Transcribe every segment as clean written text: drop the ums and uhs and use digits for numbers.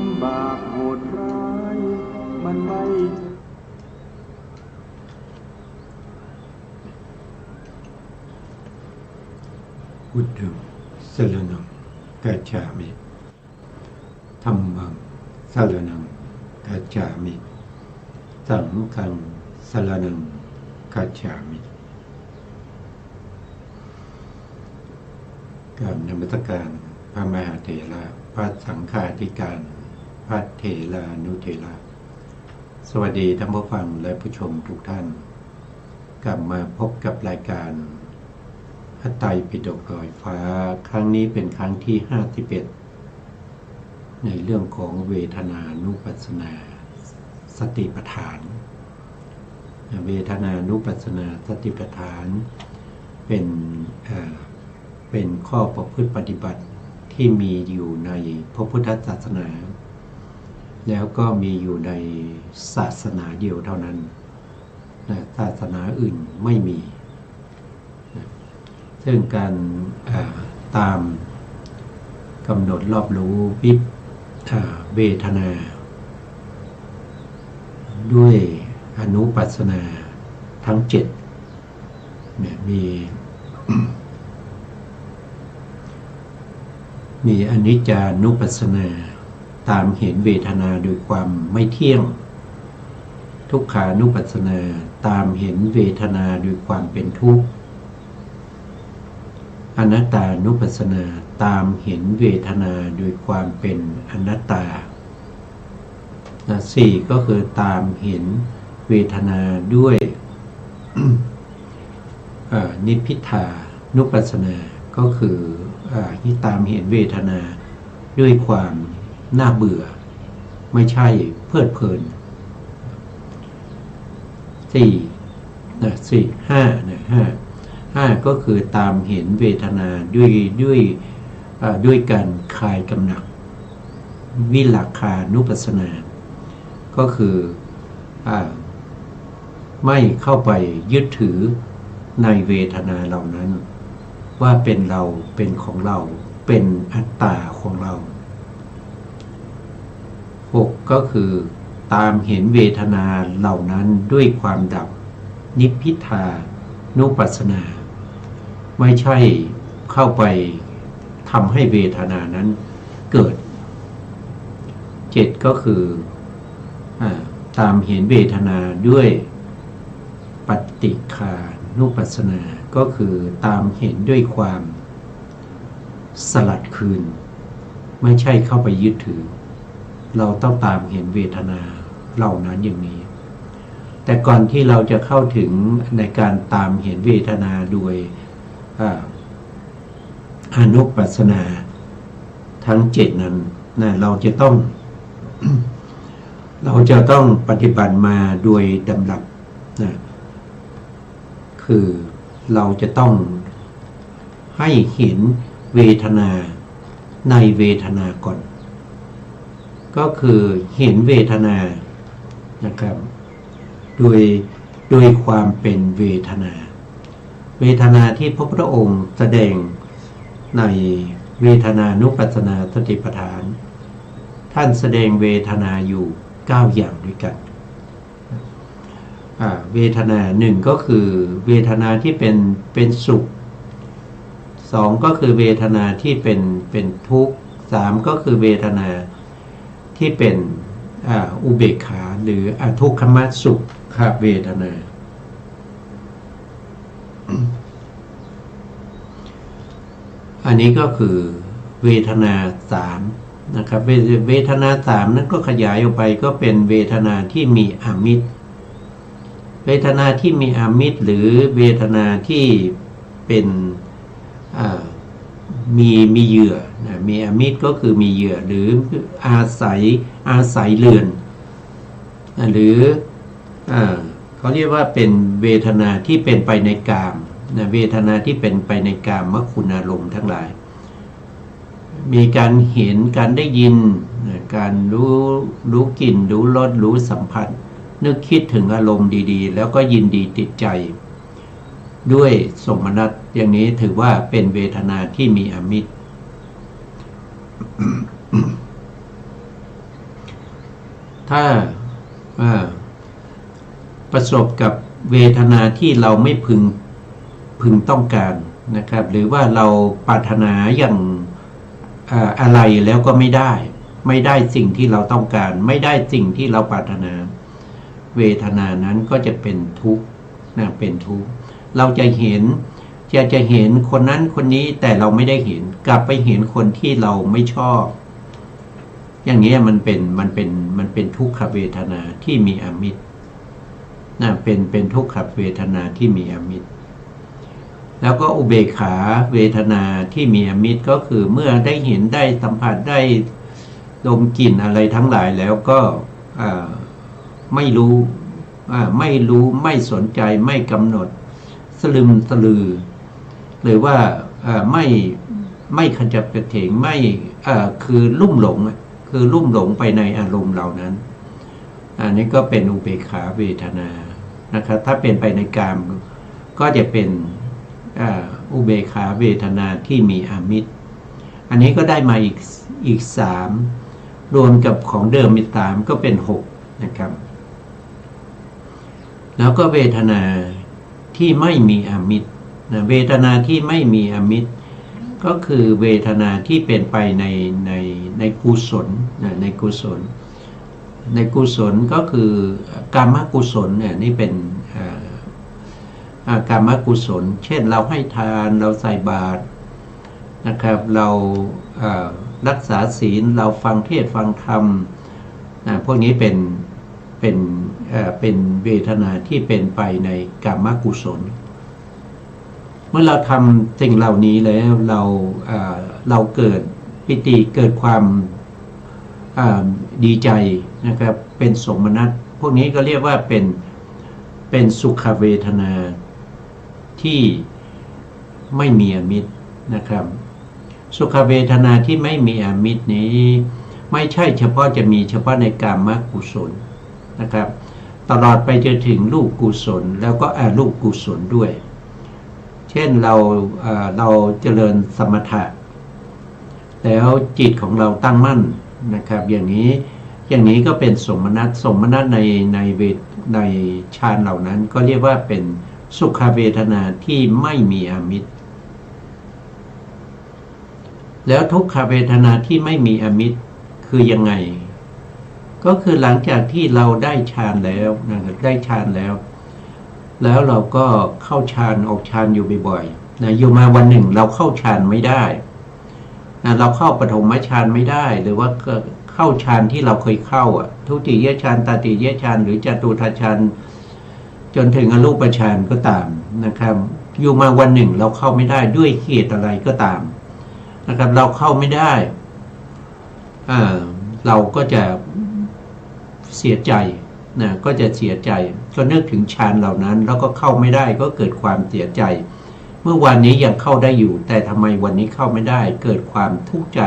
ำบากโหดร้ายมันไม่พุทธังสรณังกัจฉามิธัมมังสรณังกัจฉามิสังฆังสรณังกัจฉามิกราบนมัสการพระมหาเถระพระสังฆาธิการพระเถรานุเถระสวัสดีท่านผู้ฟังและผู้ชมทุกท่านกลับมาพบกับรายการพระไตรปิฎกลอยฟ้าครั้งนี้เป็นครั้งที่51ในเรื่องของเวทนานุปัสสนาสติปัฏฐานเวทนานุปัสสนาสติปัฏฐานเป็นข้อประพฤติปฏิบัติที่มีอยู่ในพระพุทธศาสนาแล้วก็มีอยู่ในศาสนาเดียวเท่านั้นศาสนาอื่นไม่มีซึ่งการตามกำหนดรอบรู้เวทนาด้วยอนุปัสสนาทั้ง7เนี่ยมีอนิจจานุปัสสนาตามเห็นเวทนาโดยความไม่เที่ยงทุกขานุปัสสนาตามเห็นเวทนาโดยความเป็นทุกข์อนัตตานุปัสสนาตามเห็นเวทนาโดยความเป็นอนัตตา4ก็คือตามเห็นเวทนาด้วย นิพพิทานุปัสสนาก็คือที่ตามเห็นเวทนาด้วยความน่าเบื่อไม่ใช่เพลิดเพลิน5ก็คือตามเห็นเวทนาด้วยการคลายกำหนัดวิลักขานุปัสสนาก็คือไม่เข้าไปยึดถือในเวทนาเหล่านั้นว่าเป็นเราเป็นของเราเป็นอัตตาของเรา6ก็คือตามเห็นเวทนาเหล่านั้นด้วยความดับนิพพิทานุปัสสนาไม่ใช่เข้าไปทำให้เวทนานั้นเกิด7ก็คือตามเห็นเวทนาด้วยปฏิฆานุปัสสนาก็คือตามเห็นด้วยความสลัดคืนไม่ใช่เข้าไปยึดถือเราต้องตามเห็นเวทนาเหล่านั้นอย่างนี้แต่ก่อนที่เราจะเข้าถึงในการตามเห็นเวทนาโดยอนุปัสสนาทั้ง7นั้นเราจะต้องปฏิบัติมาโดยดำดับคือเราจะต้องให้เห็นเวทนาในเวทนาก่อนก็คือเห็นเวทนานะครับโดยความเป็นเวทนาที่พระพุทธองค์แสดงในเวทนานุปัสสนาสติปัฏฐานท่านแสดงเวทนาอยู่9อย่างด้วยกันเวทนา1ก็คือเวทนาที่เป็นสุข2ก็คือเวทนาที่เป็นทุกข์3ก็คือเวทนาที่เป็นอุเบกขาหรืออทุกขมสุขเวทนาอันนี้ก็คือเวทนา3นะครับเวทนา3นั้นก็ขยายออกไปก็เป็นเวทนาที่มีอามิตรเวทนาที่มีอามิตรหรือเวทนาที่เป็นมีเหยื่อมีอามิตรก็คือมีเหยื่อหรืออาศัยเรือนหรือเขาเรียกว่าเป็นเวทนาที่เป็นไปในกามเวทนาที่เป็นไปในกามคุณอารมณ์ทั้งหลายมีการเห็นการได้ยินการรู้กลิ่นรู้รสรู้สัมผัสนึกคิดถึงอารมณ์ดีๆแล้วก็ยินดีติดใจด้วยสมนัตอย่างนี้ถือว่าเป็นเวทนาที่มีอามิตร ถ้าประสบกับเวทนาที่เราไม่พึงต้องการนะครับหรือว่าเราปรารถนาอย่างอะไรแล้วก็ไม่ได้สิ่งที่เราต้องการไม่ได้สิ่งที่เราปรารถนาเวทนานั้นก็จะเป็นทุกข์นะเป็นทุกข์เราจะเห็นคนนั้นคนนี้แต่เราไม่ได้เห็นกลับไปเห็นคนที่เราไม่ชอบอย่างนี้มันเป็นทุกขเวทนาที่มีอมิตรนะเป็นทุกขเวทนาที่มีอมิตรแล้วก็อุเบกขาเวทนาที่มีอมิตรก็คือเมื่อได้เห็นได้สัมผัสได้ดมกลิ่นอะไรทั้งหลายแล้วก็ไม่รู้ไม่สนใจไม่กำหนดสลึมสลือหรือว่าไม่ขจับกระเถงไม่คือลุ่มหลงไปในอารมณ์เหล่านั้นอันนี้ก็เป็นอุเบกขาเวทนานะครับถ้าเป็นไปในกามก็จะเป็นอุเบกขาเวทนาที่มีอามิตรอันนี้ก็ได้มาอีก3รวมกับของเดิมมี3ก็เป็น6นะครับแล้วก็เวทนาที่ไม่มีอามิตรนะเวทนาที่ไม่มีอามิตรก็คือเวทนาที่เป็นไปในกุศลนะในกุศลก็คือกามกุศลเนี่ยนี่เป็นกามกุศลเช่นเราให้ทานเราใส่บาตรนะครับเรารักษาศีลเราฟังเทศน์ฟังธรรมพวกนี้เป็นเวทนาที่เป็นไปในกามกุศลเมื่อเราทำสิ่งเหล่านี้แล้วเราเกิดปิติเกิดความดีใจนะครับเป็นสมนัตพวกนี้ก็เรียกว่าเป็นสุขเวทนาที่ไม่มีอมิตรนะครับสุขเวทนาที่ไม่มีอมิตรนี้ไม่ใช่เฉพาะจะมีเฉพาะในกามกุศลนะครับตลอดไปจนถึงรูปกุศลแล้วก็อรูปกุศลด้วยเช่นเราเจริญสมถะแล้วจิตของเราตั้งมั่นนะครับอย่างนี้ก็เป็นสมนัตในฌานเหล่านั้นก็เรียกว่าเป็นสุขเวทนาที่ไม่มีอามิตรแล้วทุกขเวทนาที่ไม่มีอามิตรคือยังไงก็คือหลังจากที่เราได้ฌานแล้วนะครับได้ฌานแล้วเราก็เข้าฌานออกฌานอยู่บ่อยๆนะอยู่มาวันหนึ่งเราเข้าฌานไม่ได้นะเราเข้าปฐมฌานไม่ได้หรือว่าเข้าฌานที่เราเคยเข้าทุติยฌานตติยฌานหรือจตุตฌานจนถึงอรูปฌานก็ตามนะครับอยู่มาวันหนึ่งเราเข้าไม่ได้ด้วยเหตุอะไรก็ตามนะครับเราเข้าไม่ได้เราก็จะเสียใจนะก็จะเสียใจก็นึกถึงฌานเหล่านั้นแล้วก็เข้าไม่ได้ก็เกิดความเสียใจเมื่อวันนี้ยังเข้าได้อยู่แต่ทำไมวันนี้เข้าไม่ได้เกิดความทุกข์ใจ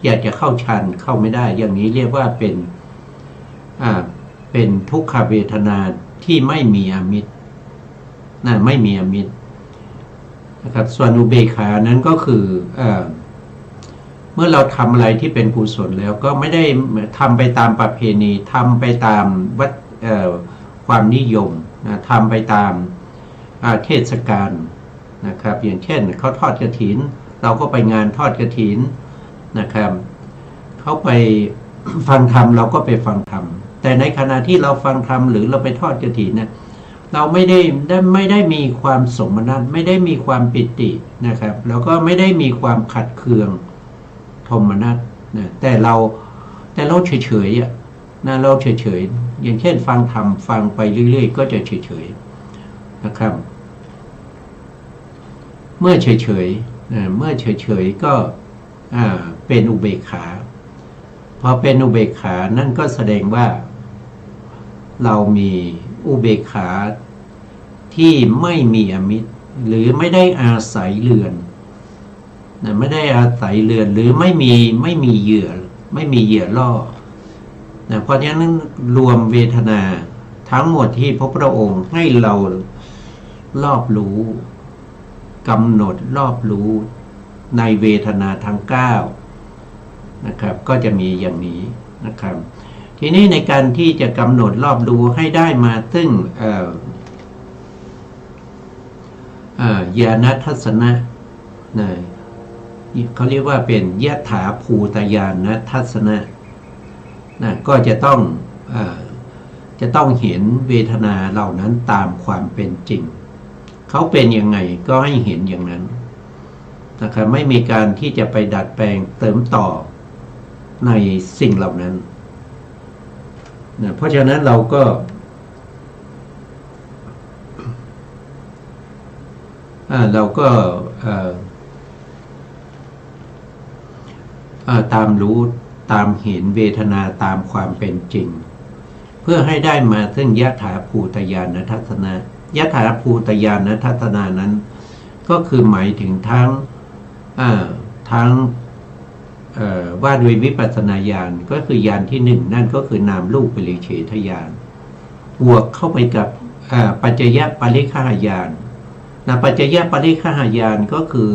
อยากจะเข้าฌานเข้าไม่ได้อย่างนี้เรียกว่าเป็นทุกขเวทนาที่ไม่มีอามิตรนะไม่มีอามิตรนะครับส่วนอุเบกขานั้นก็คือเมื่อเราทำอะไรที่เป็นกุศลแล้วก็ไม่ได้ทำไปตามประเพณีทำไปตามความนิยมนะทำไปตามเทศกาลนะครับอย่างเช่นเขาทอดกฐินเราก็ไปงานทอดกฐินนะครับเขาไปฟังธรรมเราก็ไปฟังธรรมแต่ในขณะที่เราฟังธรรมหรือเราไปทอดกฐินเนี่ยเราไม่ได้มีความสมนัตไม่ได้มีความปิตินะครับแล้วก็ไม่ได้มีความขัดเคืองโทมนัสนะแต่เราเฉยๆนะเราเฉยๆอย่างเช่นฟังธรรมฟังไปเรื่อยๆก็จะเฉยๆนะครับเมื่อเฉยๆก็เป็นอุเบกขาพอเป็นอุเบกขานั่นก็แสดงว่าเรามีอุเบกขาที่ไม่มีอมิตรหรือไม่ได้อาศัยเรือนนะไม่ได้อาศัยเรือนหรือไม่มีเหยื่อล่อนะเพราะฉะนั้นรวมเวทนาทั้งหมดที่พระพุทธองค์ให้เรารอบรู้กำหนดรอบรู้ในเวทนาทั้ง9นะครับก็จะมีอย่างนี้นะครับ ทีนี้ในการที่จะกำหนดรอบรู้ให้ได้มาซึ่งญาณทัศนะนะเขาเรียกว่าเป็นยถาภูตญาณทัศนะนะก็จะต้องเห็นเวทนาเหล่านั้นตามความเป็นจริงเขาเป็นยังไงก็ให้เห็นอย่างนั้นนะครับไม่มีการที่จะไปดัดแปลงเติมต่อในสิ่งเหล่านั้นนะเพราะฉะนั้นเราก็ตามรู้ตามเห็นเวทนาตามความเป็นจริงเพื่อให้ได้มาซึ่งยถาภูตญาณทัศนะยถาภูตญาณทัศนานั้นก็คือหมายถึงทั้งว่าด้วยวิปัสสนาญาณก็คือญาณที่หนึ่งนั่นก็คือนามรูปปริเฉทญาณบวกเข้าไปกับปัจจยปริฆาญาณนะปัจจยปริฆาญาณก็คือ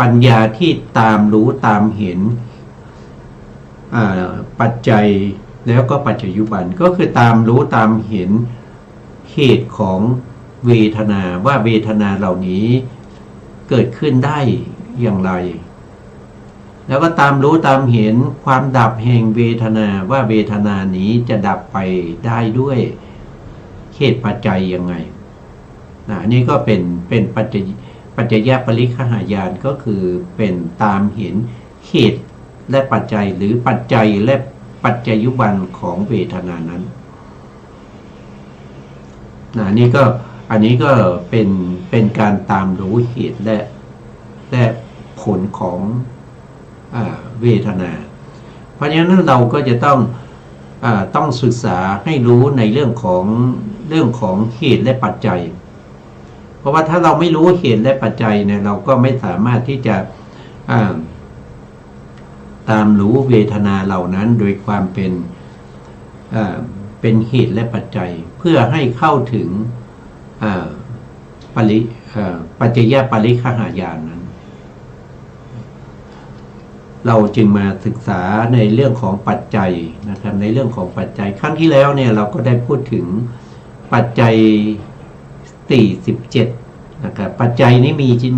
ปัญญาที่ตามรู้ตามเห็นปัจจัยแล้วก็ปัจจยุบันก็คือตามรู้ตามเห็นเหตุของเวทนาว่าเวทนาเหล่านี้เกิดขึ้นได้อย่างไรแล้วก็ตามรู้ตามเห็นความดับแห่งเวทนาว่าเวทนานี้จะดับไปได้ด้วยเหตุปัจจัยยังไงนี่ก็เป็นปัจจยปริฆาญาณก็คือเป็นตามเห็นเหตุและปัจจัยหรือปัจจัยและปัจจยุบันของเวทนานั้นอันนี้ก็เป็นการตามรู้เหตุและผลของเวทนาเพราะฉะนั้นเราก็จะต้องศึกษาให้รู้ในเรื่องของเหตุและปัจจัยเพราะว่าถ้าเราไม่รู้เหตุและปัจจัยเนี่ยเราก็ไม่สามารถที่จะตามรู้เวทนาเหล่านั้นโดยความเป็นเหตุและปัจจัยเพื่อให้เข้าถึงปัจจยปริฆาญาณนั้นเราจึงมาศึกษาในเรื่องของปัจจัยนะครับในเรื่องของปัจจัยครั้งที่แล้วเนี่ยเราก็ได้พูดถึงปัจจัย47นะครับปัจจัยนี้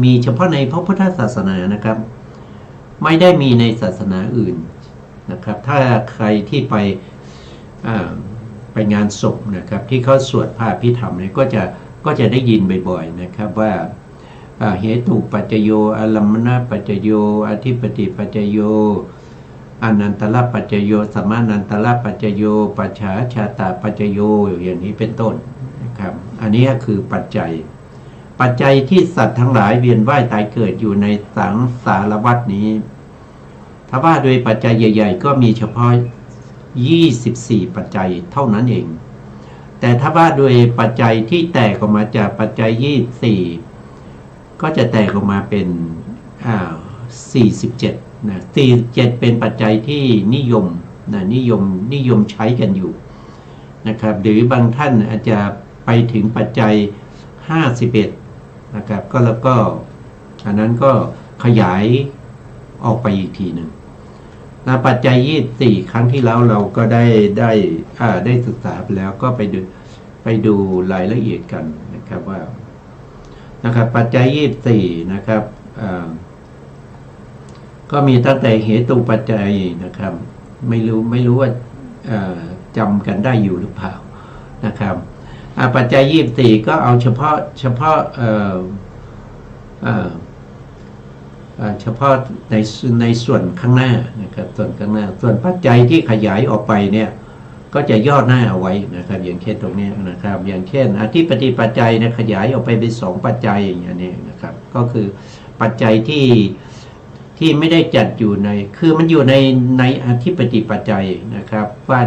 มีเฉพาะในพระพุทธศาสนานะครับไม่ได้มีในศาสนาอื่นนะครับถ้าใครที่ไปงานศพนะครับที่เขาสวดพระอภิธรรมเนี่ยก็จะได้ยินบ่อยๆนะครับว่าเหตุปัจจโยอลัมมณปัจจโยอธิปติปัจจโยอนันตระปัจจโยสมานันตระปัจจโยปัจฉาชาตาปัจจโยอย่างนี้เป็นต้นนะครับอันนี้คือปัจจัยที่สัตว์ทั้งหลายเวียนว่ายตายเกิดอยู่ในสังสารวัฏนี้ถ้าว่าโดยปัจจัยใหญ่ๆก็มีเฉพาะ24ปัจจัยเท่านั้นเองแต่ถ้าว่าโดยปัจจัยที่แตกออกมาจากปัจจัย24ก็จะแตกออกมาเป็น47นะ47เป็นปัจจัยที่นิยมใช้กันอยู่นะครับหรือบางท่านอาจจะไปถึงปัจจัย51นะครับแล้วก็อันนั้นก็ขยายออกไปอีกทีหนึ่งนะปัจจัย24ครั้งที่แล้วเราก็ได้ศึกษาไปแล้วก็ไปดูรายละเอียดกันนะครับว่านะครับปัจจัย24นะครับก็มีตั้งแต่เหตุปัจจัยนะครับไม่รู้ว่าจำกันได้อยู่หรือเปล่านะครับปัจจัย24ก็เอาเฉพาะในส่วนข้างหน้านะครับส่วนข้างหน้าส่วนปัจจัยที่ขยายออกไปเนี่ยก็จะย่อหน้าเอาไว้นะครับอย่างเช่นตรงนี้นะครับอย่างเช่นอธิปติปัจจัยเนี่ยขยายออกไปเป็น2ปัจจัยอย่างนี้นะครับก็คือปัจจัยที่ไม่ได้จัดอยู่ในคือมันอยู่ในอธิปติปัจจัยนะครับว่า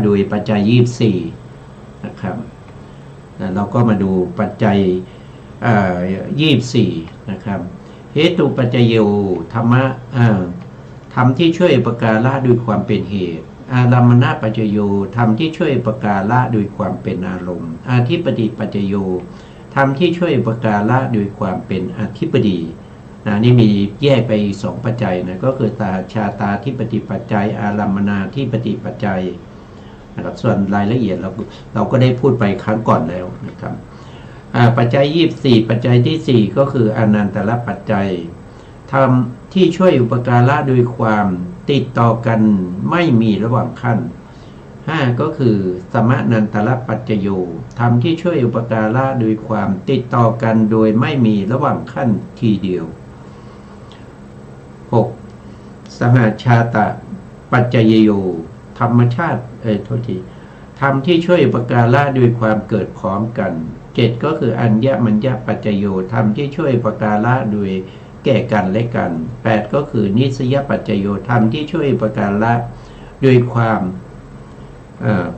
โดยปัจจัย24นะครับเราก็มาดูปัจจัย24นะครับเหตุปัจจโยธรรมที่ช่วยอุปการะด้วยความเป็นเหตุอารัมมณปัจจโยธรรมที่ช่วยอุปการะด้วยความเป็นอารมณ์อธิปติปัจจโยธรรมที่ช่วยอุปการะด้วยความเป็นอธิปดี นี่มีแยกไปอีก2ปัจจัยนะก็คือสหชาตาที่ปฏิปัจจัยอารัมมนาที่ปฏิปัจจัยนะครับส่วนรายละเอียดเราก็ได้พูดไปครั้งก่อนแล้วนะครับปัจจัย24ปัจจัยที่4ก็คืออนันตรปัจจัยทำที่ช่วยอุปการะโดยความติดต่อกันไม่มีระหว่างขั้น5ก็คือสมนันตรปัจจโยทำที่ช่วยอุปการะโดยความติดต่อกันโดยไม่มีระหว่างขั้นทีเดียว6สหชาตปัจจยโยธรรมชาติโทษทีทำที่ช่วยอุปการะโดยความเกิดพร้อมกัน7ก็คืออัญญมัญญปัจจโยธรรมที่ช่วยอุปการะโดยแก่กันและกัน8ก็คือนิสยปัจจโยธรรมที่ช่วยอุปการะโดยความ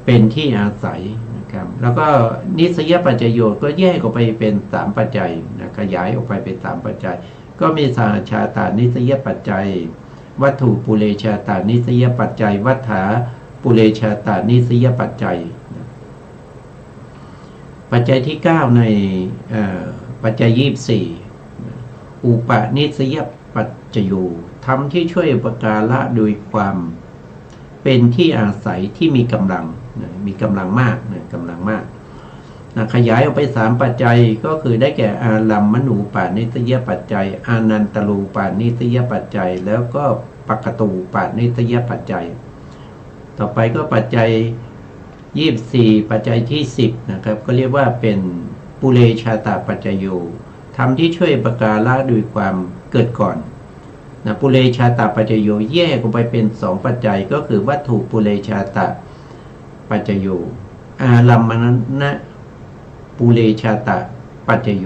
เป็นที่อาศัยนะครับแล้วก็นิสยปัจจโยก็แยกออกไปเป็น3ปัจจัยนะขยายออกไปเป็น3ปัจจัยก็มีสหชาตานิสยปัจจัยวัตถุปุเรชาตานิสยปัจจัยวัฏฐาปุเรชาตานิสยปัจจัยปัจจัยที่9ในปัจจัย24อุปนิสยปัจจโยธรรมที่ช่วยอุปการะโดยความเป็นที่อาศัยที่มีกำลังมีกำลังมากกำลังมากขยายออกไป3ปัจจัยก็คือได้แก่อารัมมณูปานิสยปัจจัยอานันตรูปานิสยปัจจัยแล้วก็ปักตูปานิสยปัจจัยต่อไปก็ปัจจัย24ปัจจัยที่10นะครับก็เรียกว่าเป็นปุเรชาตาปัจจโยธรรมที่ช่วยอุปการะโดยความเกิดก่อนปุเรชาตาปัจจโยแยกออกไปเป็น2ปัจจัยก็คือวัตถุปุเรชาตาปัจจโยอารัมมณะปุเรชาตาปัจจโย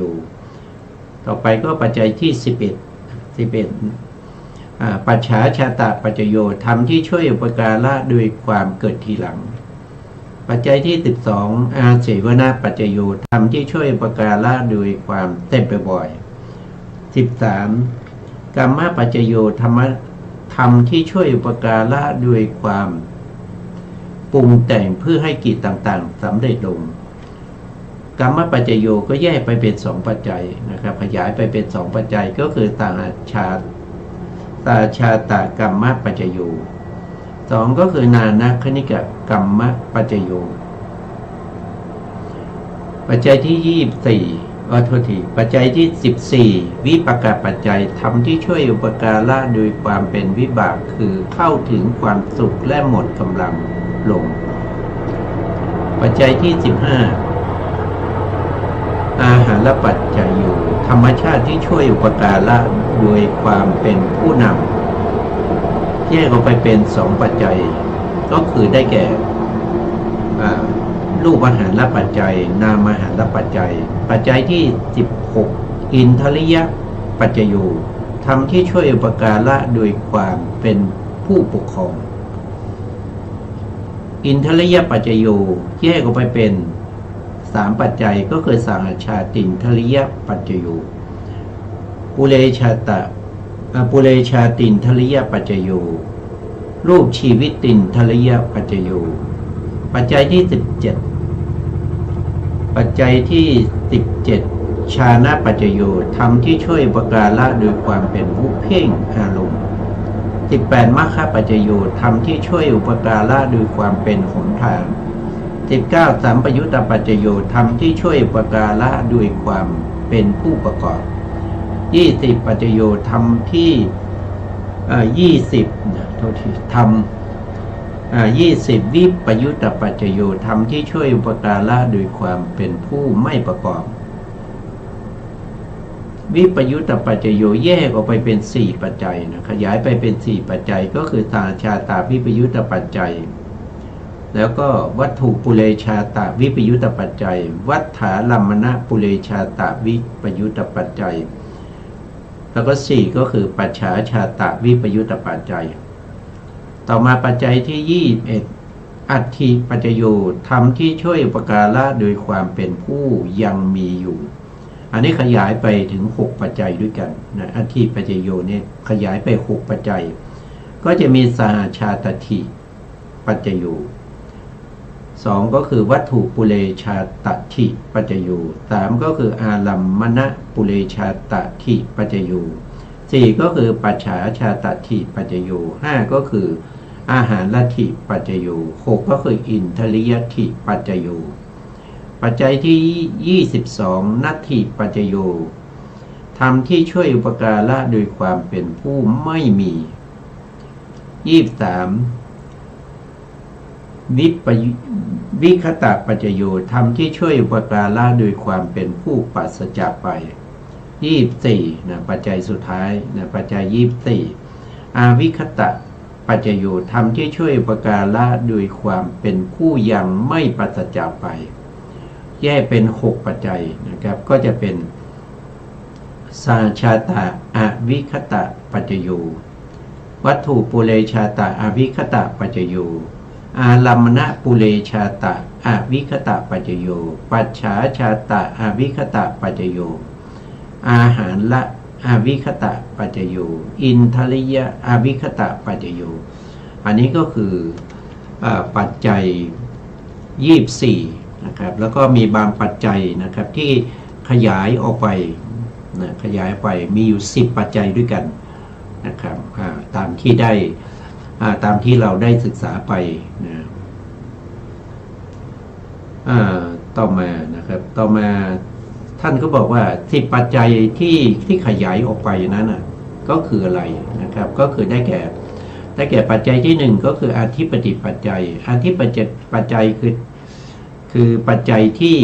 ต่อไปก็ปัจจัยที่11ปัจฉาชาตาปัจจโยธรรมที่ช่วยอุปการะโดยความเกิดทีหลังปัจจัยที่12อาเสวนาปัจจโยธรรมที่ช่วยอุปการะโดยความเต็มบ่อย13กรรมปัจจโยธรรมที่ช่วยอุปการะโดยความปรุงแต่งเพื่อให้กิจต่างๆสำเร็จลงกรรมปัจจโยก็แยกไปเป็น2ปัจจัยนะครับขยายไปเป็น2ปัจจัยก็คือตาชาตากรรมปัจจโย2ก็คือนานาคณิกกรรมปัจจโยปัจจัยที่24โทษทีปัจจัยที่14วิปากปัจจัยธรรมที่ช่วยอุปการะโดยความเป็นวิบากคือเข้าถึงความสุขและหมดกำลังลงปัจจัยที่15อาหารปัจจัยโยธรรมชาติที่ช่วยอุปการะโดยความเป็นผู้นำแยกออกไปเป็น2ปัจจัยก็คือได้แก่รูปอาหารปัจจัยนามอาหารปัจจัยปัจจัยที่16อินทริยปัจจโยธรรมที่ช่วยอุปการะโดยความเป็นผู้ปกครองอินทริยปัจจโยแยกออกไปเป็น3ปัจจัยก็คือสหชาตินทริยปัจจโยปุเรชาตินทริยปัจจโยรูปชีวิตินทริยปัจจโยปัจจัยที่17ปัจจัยที่17ชานะปัจจโยธรรมที่ช่วยอุปการะโดยความเป็นผู้เพ่งอารมณ์18มัคคะปัจจโยธรรมที่ช่วยอุปการะโดยความเป็นหนทาง19สัมปยุตตปัจจโยธรรมที่ช่วยอุปการะโดยความเป็นผู้ประกอบ20ปัจจโยธรรมที่20โทษทีธรรม20วิปยุตตปัจจโยธรรมที่ช่วยอุปการะโดยความเป็นผู้ไม่ประกอบวิปยุตตปัจจโยแยกออกไปเป็น4ปัจจัยนะขยายไปเป็น4ปัจจัยก็คือตาชาตาวิปยุตตปัจจัยแล้วก็วัตถุปุเรชาตาวิปยุตตปัจจัยวัฏฐาลัมมณะปุเรชาตาวิปยุตตปัจจัยแล้วก็4ก็คือปัจฉาชาตาวิปยุตตปัจจัยต่อมาปัจจัยที่21อัตถิปัจจโยธรรมที่ช่วยอุปการะโดยความเป็นผู้ยังมีอยู่อันนี้ขยายไปถึง6ปัจจัยด้วยกันนะอัตถิปัจจโยเนี่ยขยายไป6ปัจจัยก็จะมีสหชาตถิปัจจโย2ก็คือวัตถุปุเรชาตถิปัจจโย3ก็คืออารัมมณะปุเรชาตถิปัจจโย 4ก็คือปัจฉาชาตถิปัจจโย5ก็คืออาหารลัทธิปัจจโย6ก็คืออินทริยถิปัจจโยปัจจัยที่22นัตถิปัจจโยธรรมที่ช่วยอุปการะโดยความเป็นผู้ไม่มี23วิคตะปัจจโยธรรมที่ช่วยอุปการะโดยความเป็นผู้ปราศจากไป24นะปัจจัยสุดท้ายนะปัจจัย24อาวิคตะปัจจโยธรรมที่ช่วยอุปการะโดยความเป็นผู้ยังไม่ปราศจากไปแยกเป็น6ปัจจัยนะครับก็จะเป็นสาชาตะอวิคตะปัจจโยวัตถุปุเรชาตะอวิคตะปัจจโยอาลัมมณปุเรชาตะอวิคตะปัจจโยปัจฉาชาตะอวิคตะปัจจโยอาหารละอวิคตะปัจจโยอินทริยะอวิคตะปัจจโยอันนี้ก็คือปัจจัย24นะครับแล้วก็มีบางปัจจัยนะครับที่ขยายออกไปนะขยายไปมีอยู่10ปัจจัยด้วยกันนะครับตามที่ได้ตามที่เราได้ศึกษาไปนะต่อมานะครับต่อมาท่านก็บอกว่า10ปัจจัยที่ขยายออกไปนั้นนะก็คืออะไรนะครับก็คือได้แก่ปัจจัยที่1ก็คืออธิปติปัจจัยอธิปติปัจจัยคือปัจจัยที่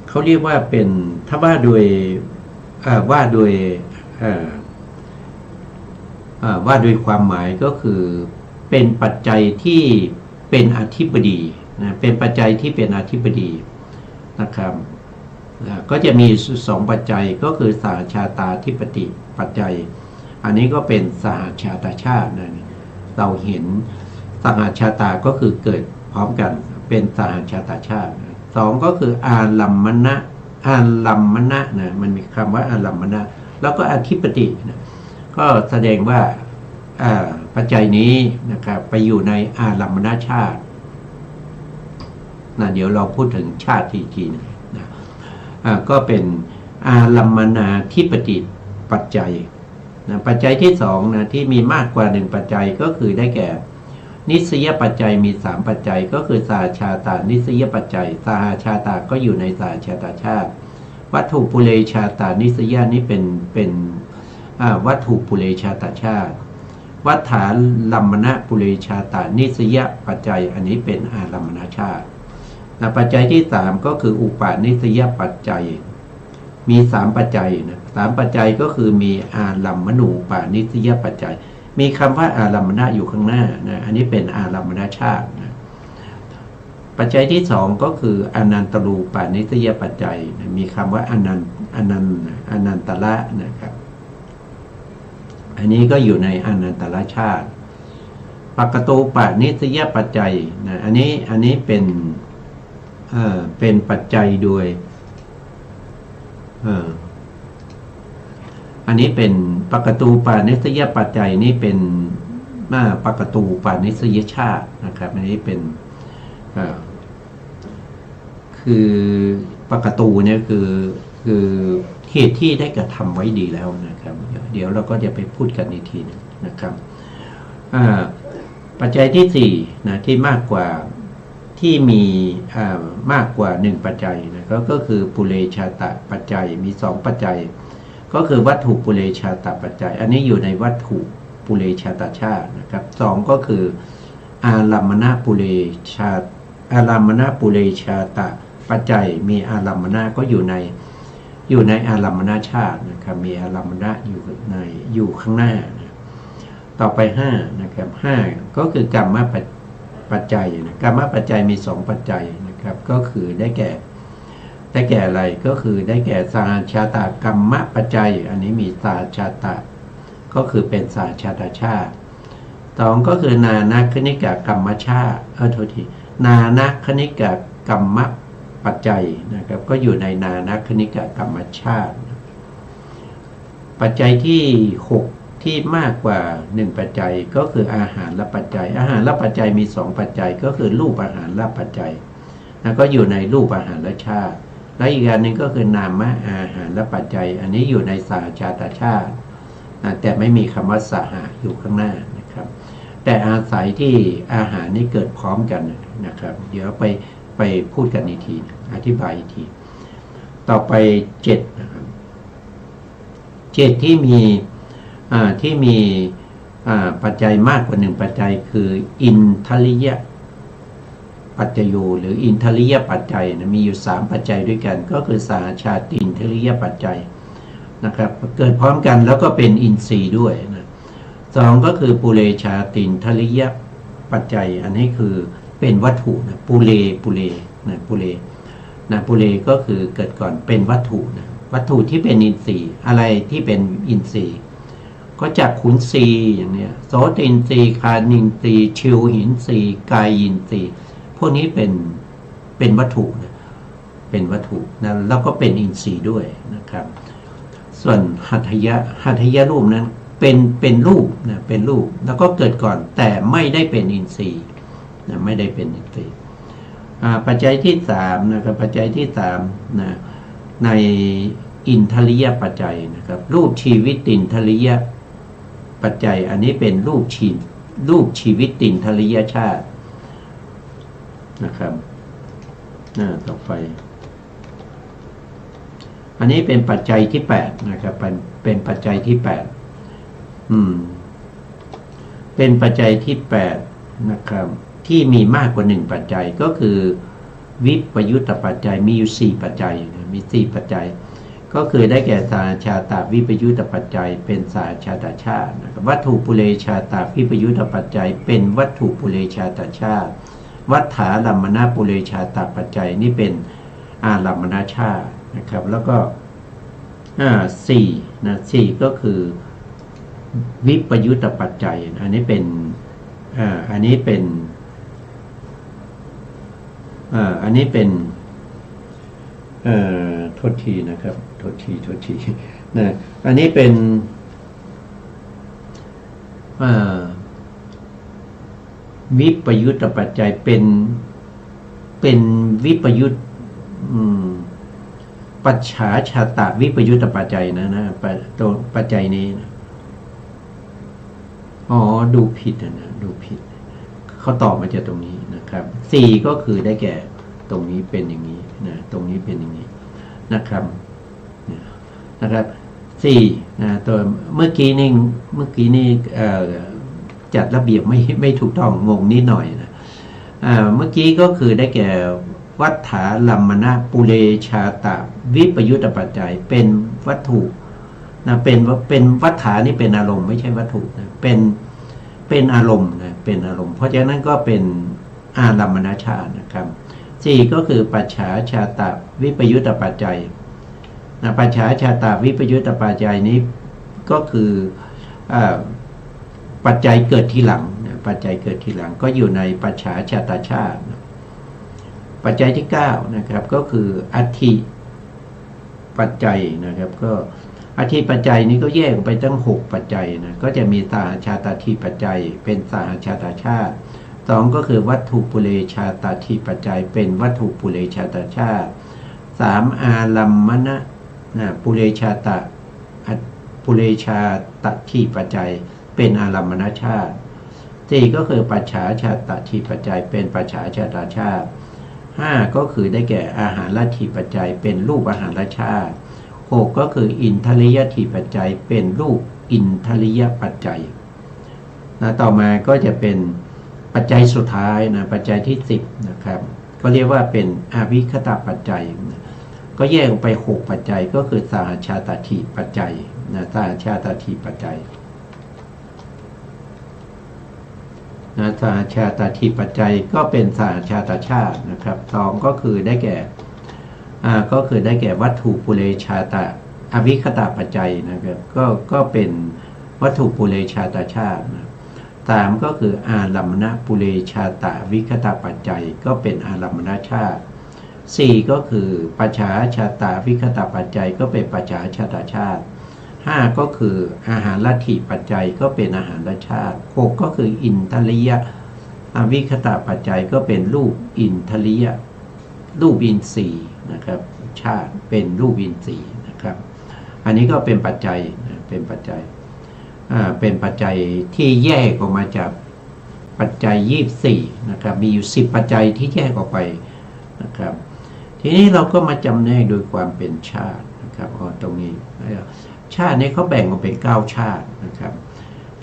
เขาเรียกว่าเป็นถ้าว่าโดยความหมายก็คือเป็นปัจจัยที่เป็นอธิปดีนะเป็นปัจจัยที่เป็นอธิปดีนะครับก็จะมี2ปัจจัยก็คือสหชาตาธิปติปัจจัยอันนี้ก็เป็นสหชาตชาตินะเราเห็นสหชาตาก็คือเกิดพร้อมกันเป็นสหชาตชาติ2ก็คืออาลัมมณะนะมันมีคำว่าอาลัมมณะแล้วก็อธิปตินะก็แสดงว่าปัจจัยนี้นะครับไปอยู่ในอาลัมมณชาตินะเดี๋ยวเราพูดถึงชาติทีนะก็เป็นอาลัมมนาธิปติปัจจัยนะปัจจัยที่2นะที่มีมากกว่า1ปัจจัยก็คือได้แก่นิสยปัจจัยมี3ปัจจัยก็คือสหชาตานิสยปัจจัยสหชาตาก็อยู่ในสหชาตชาติวัตถุปุเรชาตานิสยนี้เป็นวัตถุปุเรชาตชาติวัฏฐานลัมมณปุเรชาตานิสยปัจจัยอันนี้เป็นอาลัมมณชาติปัจจัยที่3ก็คืออุปาณิสยปัจจัยมี3ปัจจัยนะ3ปัจจัยก็คือมีอาลัมมณูปาณิสยปัจจัยมีคำว่าอาลัมมณะอยู่ข้างหน้านะอันนี้เป็นอาลัมมณชาตินะปัจจัยที่2ก็คืออนันตรูปาณิสยปัจจัยนะมีคำว่าอนันตละนะครับอันนี้ก็อยู่ในอนันตละชาติปักตูปาณิสยปัจจัยนะอันนี้เป็นปัจจัยโดยอันนี้เป็นปักตูปาณิสยปัจจัยนี่เป็นปักตูปาณิสยชาตินะครับอันนี้เป็นคือปักตูเนี่ยคือเหตุที่ได้กระทำไว้ดีแล้วนะครับเดี๋ยวเราก็จะไปพูดกันอีกทีนึงนะครับปัจจัยที่4นะที่มากกว่าที่มีมากกว่า1ปัจจัยนะก็คือปุเรชาตะปัจจัยมี2ปัจจัยก็คือวัตถุปุเรชาตะปัจจัยอันนี้อยู่ในวัตถุปุเรชาตชาตินะครับ2ก็คืออาลัมมณปุเรชาตะปัจจัยมีอาลัมมณะก็อยู่ในอาลัมมณชาตินะครับมีอาลัมมณะอยู่ข้างหน้านะต่อไป5นะครับ5ก็คือกรรมปัจจัยนะกรรมปัจจัยมี2ปัจจัยนะครับก็คือได้แก่อะไรก็คือได้แก่สหชาตากรรมปัจจัยอันนี้มีสหชาตะก็คือเป็นสหชาตชาติ2ก็คือนานาคณิกกรรมชาติโทษทีนานาคณิกกรรมปัจจัยนะครับก็อยู่ในนานาคณิกกรรมชาติปัจจัยที่6ที่มากกว่า1ปัจจัยก็คืออาหารและปัจจัยอาหารและปัจจัยมี2ปัจจัยก็คือรูปอาหารและปัจจัยแล้วก็อยู่ในรูปอาหารและชาติ และอีกอันหนึ่งก็คือนามอาหารและปัจจัย อันนี้อยู่ในสหชาตชาติแต่ไม่มีคำว่าสหะอยู่ข้างหน้านะครับ แต่อาศัยที่อาหารนี้เกิดพร้อมกันนะครับ เดี๋ยวไปพูดกันอีกทีอธิบายอีกทีต่อไป7นะครับ7ที่มีปัจจัยมากกว่า1ปัจจัยคืออินทริยปัจจโยหรืออินทริยปัจจัยนะมีอยู่3ปัจจัยด้วยกันก็คือสหชาติอินทริยปัจจัยนะครับเกิดพร้อมกันแล้วก็เป็นอินทรีย์ด้วยนะ2ก็คือปุเรชาตินทริยปัจจัยอันนี้คือเป็นวัตถุนะปุเรนะปุเรก็คือเกิดก่อนเป็นวัตถุนะวัตถุที่เป็นอินทรีย์อะไรที่เป็นอินทรีย์ก็จากขุนทรีย์อย่างเนี้ยโสตินทรีย์คานินทรีย์ชิวหินทรีย์กายอินทรีย์พวกนี้เป็นวัตถุนะเป็นวัตถุนะแล้วก็เป็นอินทรีย์ด้วยนะครับส่วนหัตถยรูปนั้นเป็นรูปนะเป็นรูปแล้วก็เกิดก่อนแต่ไม่ได้เป็นอินทรีย์นะไม่ได้เป็นอินทรีย์ปัจจัยที่3นะครับปัจจัยที่3นะในอินทริยปัจจัยนะครับรูปชีวิตตินทริยปัจจัยอันนี้เป็นรูปชีวิตตินทริยชาตินะครับต่อไปอันนี้เป็นปัจจัยที่8นะครับเป็นปัจจัยที่8เป็นปัจจัยที่8นะครับที่มีมากกว่า1ปัจจัยก็คือวิปยุตตปัจจัยมีอยู่4ปัจจัยมี4ปัจจัยก็คือได้แก่สหชาตวิปยุตตปัจจัยเป็นสหชาตชาตินะครับวัตถุปุเรชาตวิปยุตตปัจจัยเป็นวัตถุปุเรชาตชาติวัฏฐาลัมมนาปุเรชาตปัจจัยนี่เป็นอาลัมมนาชาตินะครับแล้วก็4นะ4ก็คือวิปยุตตปัจจัยอันนี้เป็นโทษทีนะครับโทษทีนะอันนี้เป็นวิปยุตตปัจจัยเป็นวิปยุตปัจฉาชาตะวิปยุตตปัจจัยนะตัวปัจจัยนี้นะดูผิดนะดูผิดเขาตอบมาจากตรงนี้นะครับ4ก็คือได้แก่ตรงนี้เป็นอย่างนี้นะตรงนี้เป็นอย่างนี้นะครับ4นะตัวเมื่อกี้นี่จัดระเบียบไม่ถูกต้องงงนิดหน่อยนะเมื่อกี้ก็คือได้แก่วัฏฐาลัมมนะปุเรชาตะวิปยุตตปัจจัยเป็นวัตถุนะเป็นวัฏฐานี่เป็นอารมณ์ไม่ใช่วัตถุนะเป็นอารมณ์นะเป็นอารมณ์เพราะฉะนั้นก็เป็นอารัมมณชาตินะครับ4ก็คือปัจฉาชาตะวิปยุตตปัจจัยนะปัจฉาชาตะวิปยุตตปัจจัยนี้ก็คือปัจจัยเกิดทีหลังนะปัจจัยเกิดทีหลังก็อยู่ในปัจฉาชาตชาตินะปัจจัยที่9นะครับก็คืออธิปัจจัยนะครับก็อธิปัจจัยนี้ก็แยกไปตั้ง6ปัจจัยนะก็จะมีสหชาตทิปัจจัยเป็นสหชาตชาติ2ก็คือวัตถุปุเรชาตทิปัจจัยเป็นวัตถุปุเรชาตชาติ3อาลัมมณะปุเรชาตทิปัจจัยเป็นอารัมมณชาติ4ก็คือปัจฉาชาตทิปัจจัยเป็นปัจฉาชาตชาติ5ก็คือได้แก่อาหารลัทธิปัจจัยเป็นรูปอาหารชาติ6ก็คืออินทริยทิปัจจัยเป็นรูปอินทริยปัจจัยต่อมาก็จะเป็นปัจจัยสุดท้ายนะปัจจัยที่10นะครับก็เรียกว่าเป็นอวิคตปัจจัยก็แยกไป6ปัจจัยก็คือสหชาตทิปัจจัยนะสหชาตทิปัจจัยสหชาตทิปัจจัยก็เป็นสหชาตชาตินะครับ2ก็คือได้แก่วัตถุปุเรชาตะอวิคตปัจจัยนะครับก็เป็นวัตถุปุเรชาตชาตินะ3ก็คืออารัมมณปุเรชาตะวิคตปัจจัยก็เป็นอารัมมณชาติ4ก็คือปัจฉาชาตะวิคตปัจจัยก็เป็นปัจฉาชาตชาติ5ก็คืออาหารลัทธิปัจจัยก็เป็นอาหารลัทชาติ6ก็คืออินทริยอวิคตปัจจัยก็เป็นรูปอินทริยรูปอินทรีย์นะครับ ชาติเป็นรูปอินทรีย์นะครับ อันนี้ก็เป็นปัจจัยเป็นปัจจัยที่แยกออกมาจากปัจจัย24นะครับมีอยู่10ปัจจัยที่แยกออกไปนะครับทีนี้เราก็มาจำแนกโดยความเป็นชาตินะครับตรงนี้ชาตินี้เขาแบ่งออกเป็น9ชาตินะครับ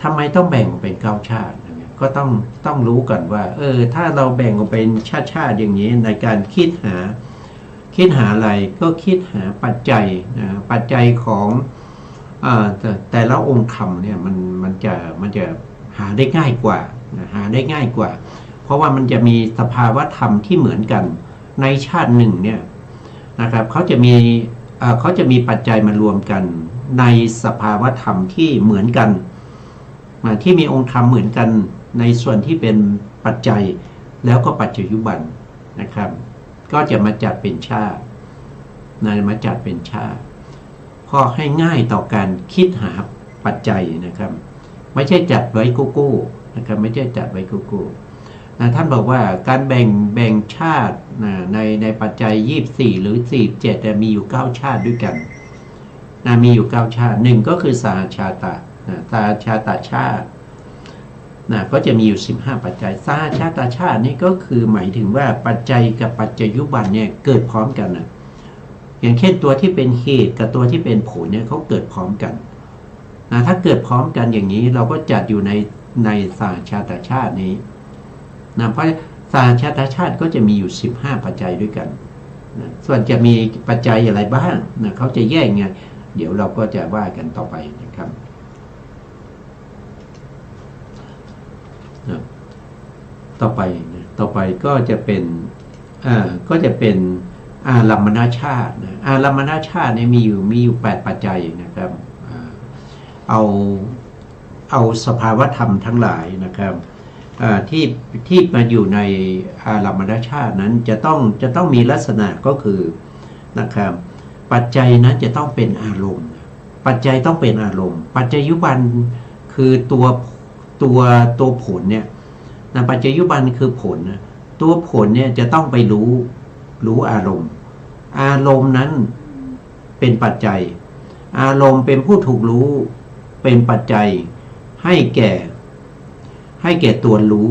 ทำไมต้องแบ่งออกเป็น9ชาติก็ต้องรู้กันว่าถ้าเราแบ่งออกเป็นชาติอย่างนี้ในการคิดหาอะไรก็คิดหาปัจจัยปัจจัยของแต่ละองค์ธรรมเนี่ยมันจะหาได้ง่ายกว่าเพราะว่ามันจะมีสภาวะธรรมที่เหมือนกันในชาติหนึ่งเนี่ยนะครับเขาจะมีปัจจัยมารวมกันในสภาวะธรรมที่เหมือนกันที่มีองค์ธรรมเหมือนกันในส่วนที่เป็นปัจจัยแล้วก็ปัจจัยยุบันนะครับก็จะมาจัดเป็นชาติมาจัดเป็นชาติพอให้ง่ายต่อการคิดหาปัจจัยนะครับไม่ใช่จัดไว้กู้นะครับไม่ใช่จัดไว้กู้ท่านบอกว่าการแบ่งชาติในปัจจัย24หรือ47มีอยู่9ชาติด้วยกันมีอยู่9ชาติหนึ่งก็คือสหชาตะสหชาตชาติก็จะมีอยู่15ปัจจัยสหชาตชาตินี่ก็คือหมายถึงว่าปัจจัยกับปัจจัยยุบันเนี่ยเกิดพร้อมกันอย่างเช่นตัวที่เป็นเหตุกับตัวที่เป็นผลเนี่ยเขาเกิดพร้อมกันถ้าเกิดพร้อมกันอย่างนี้เราก็จัดอยู่ในสหชาตชาตินี้เพราะสหชาตชาติก็จะมีอยู่15ปัจจัยด้วยกันส่วนจะมีปัจจัยอะไรบ้างเขาจะแยกไงเดี๋ยวเราก็จะว่ากันต่อไปนะครับต่อไปก็จะเป็นอารัมมณชาติอารัมมณชาติเนี่ยมีอยู่8ปัจจัยนะครับเอาสภาวธรรมทั้งหลายนะครับที่มาอยู่ในอารัมมณชาตินั้นจะต้องมีลักษณะก็คือนะครับปัจจัยนั้นจะต้องเป็นอารมณ์ปัจจัยต้องเป็นอารมณ์ปัจจัยยุบันคือตัวผลเนี่ยปัจจัยยุบันคือผลตัวผลเนี่ยจะต้องไปรู้อารมณ์นั้นเป็นปัจจัยอารมณ์เป็นผู้ถูกรู้เป็นปัจจัยให้แก่ตัวรู้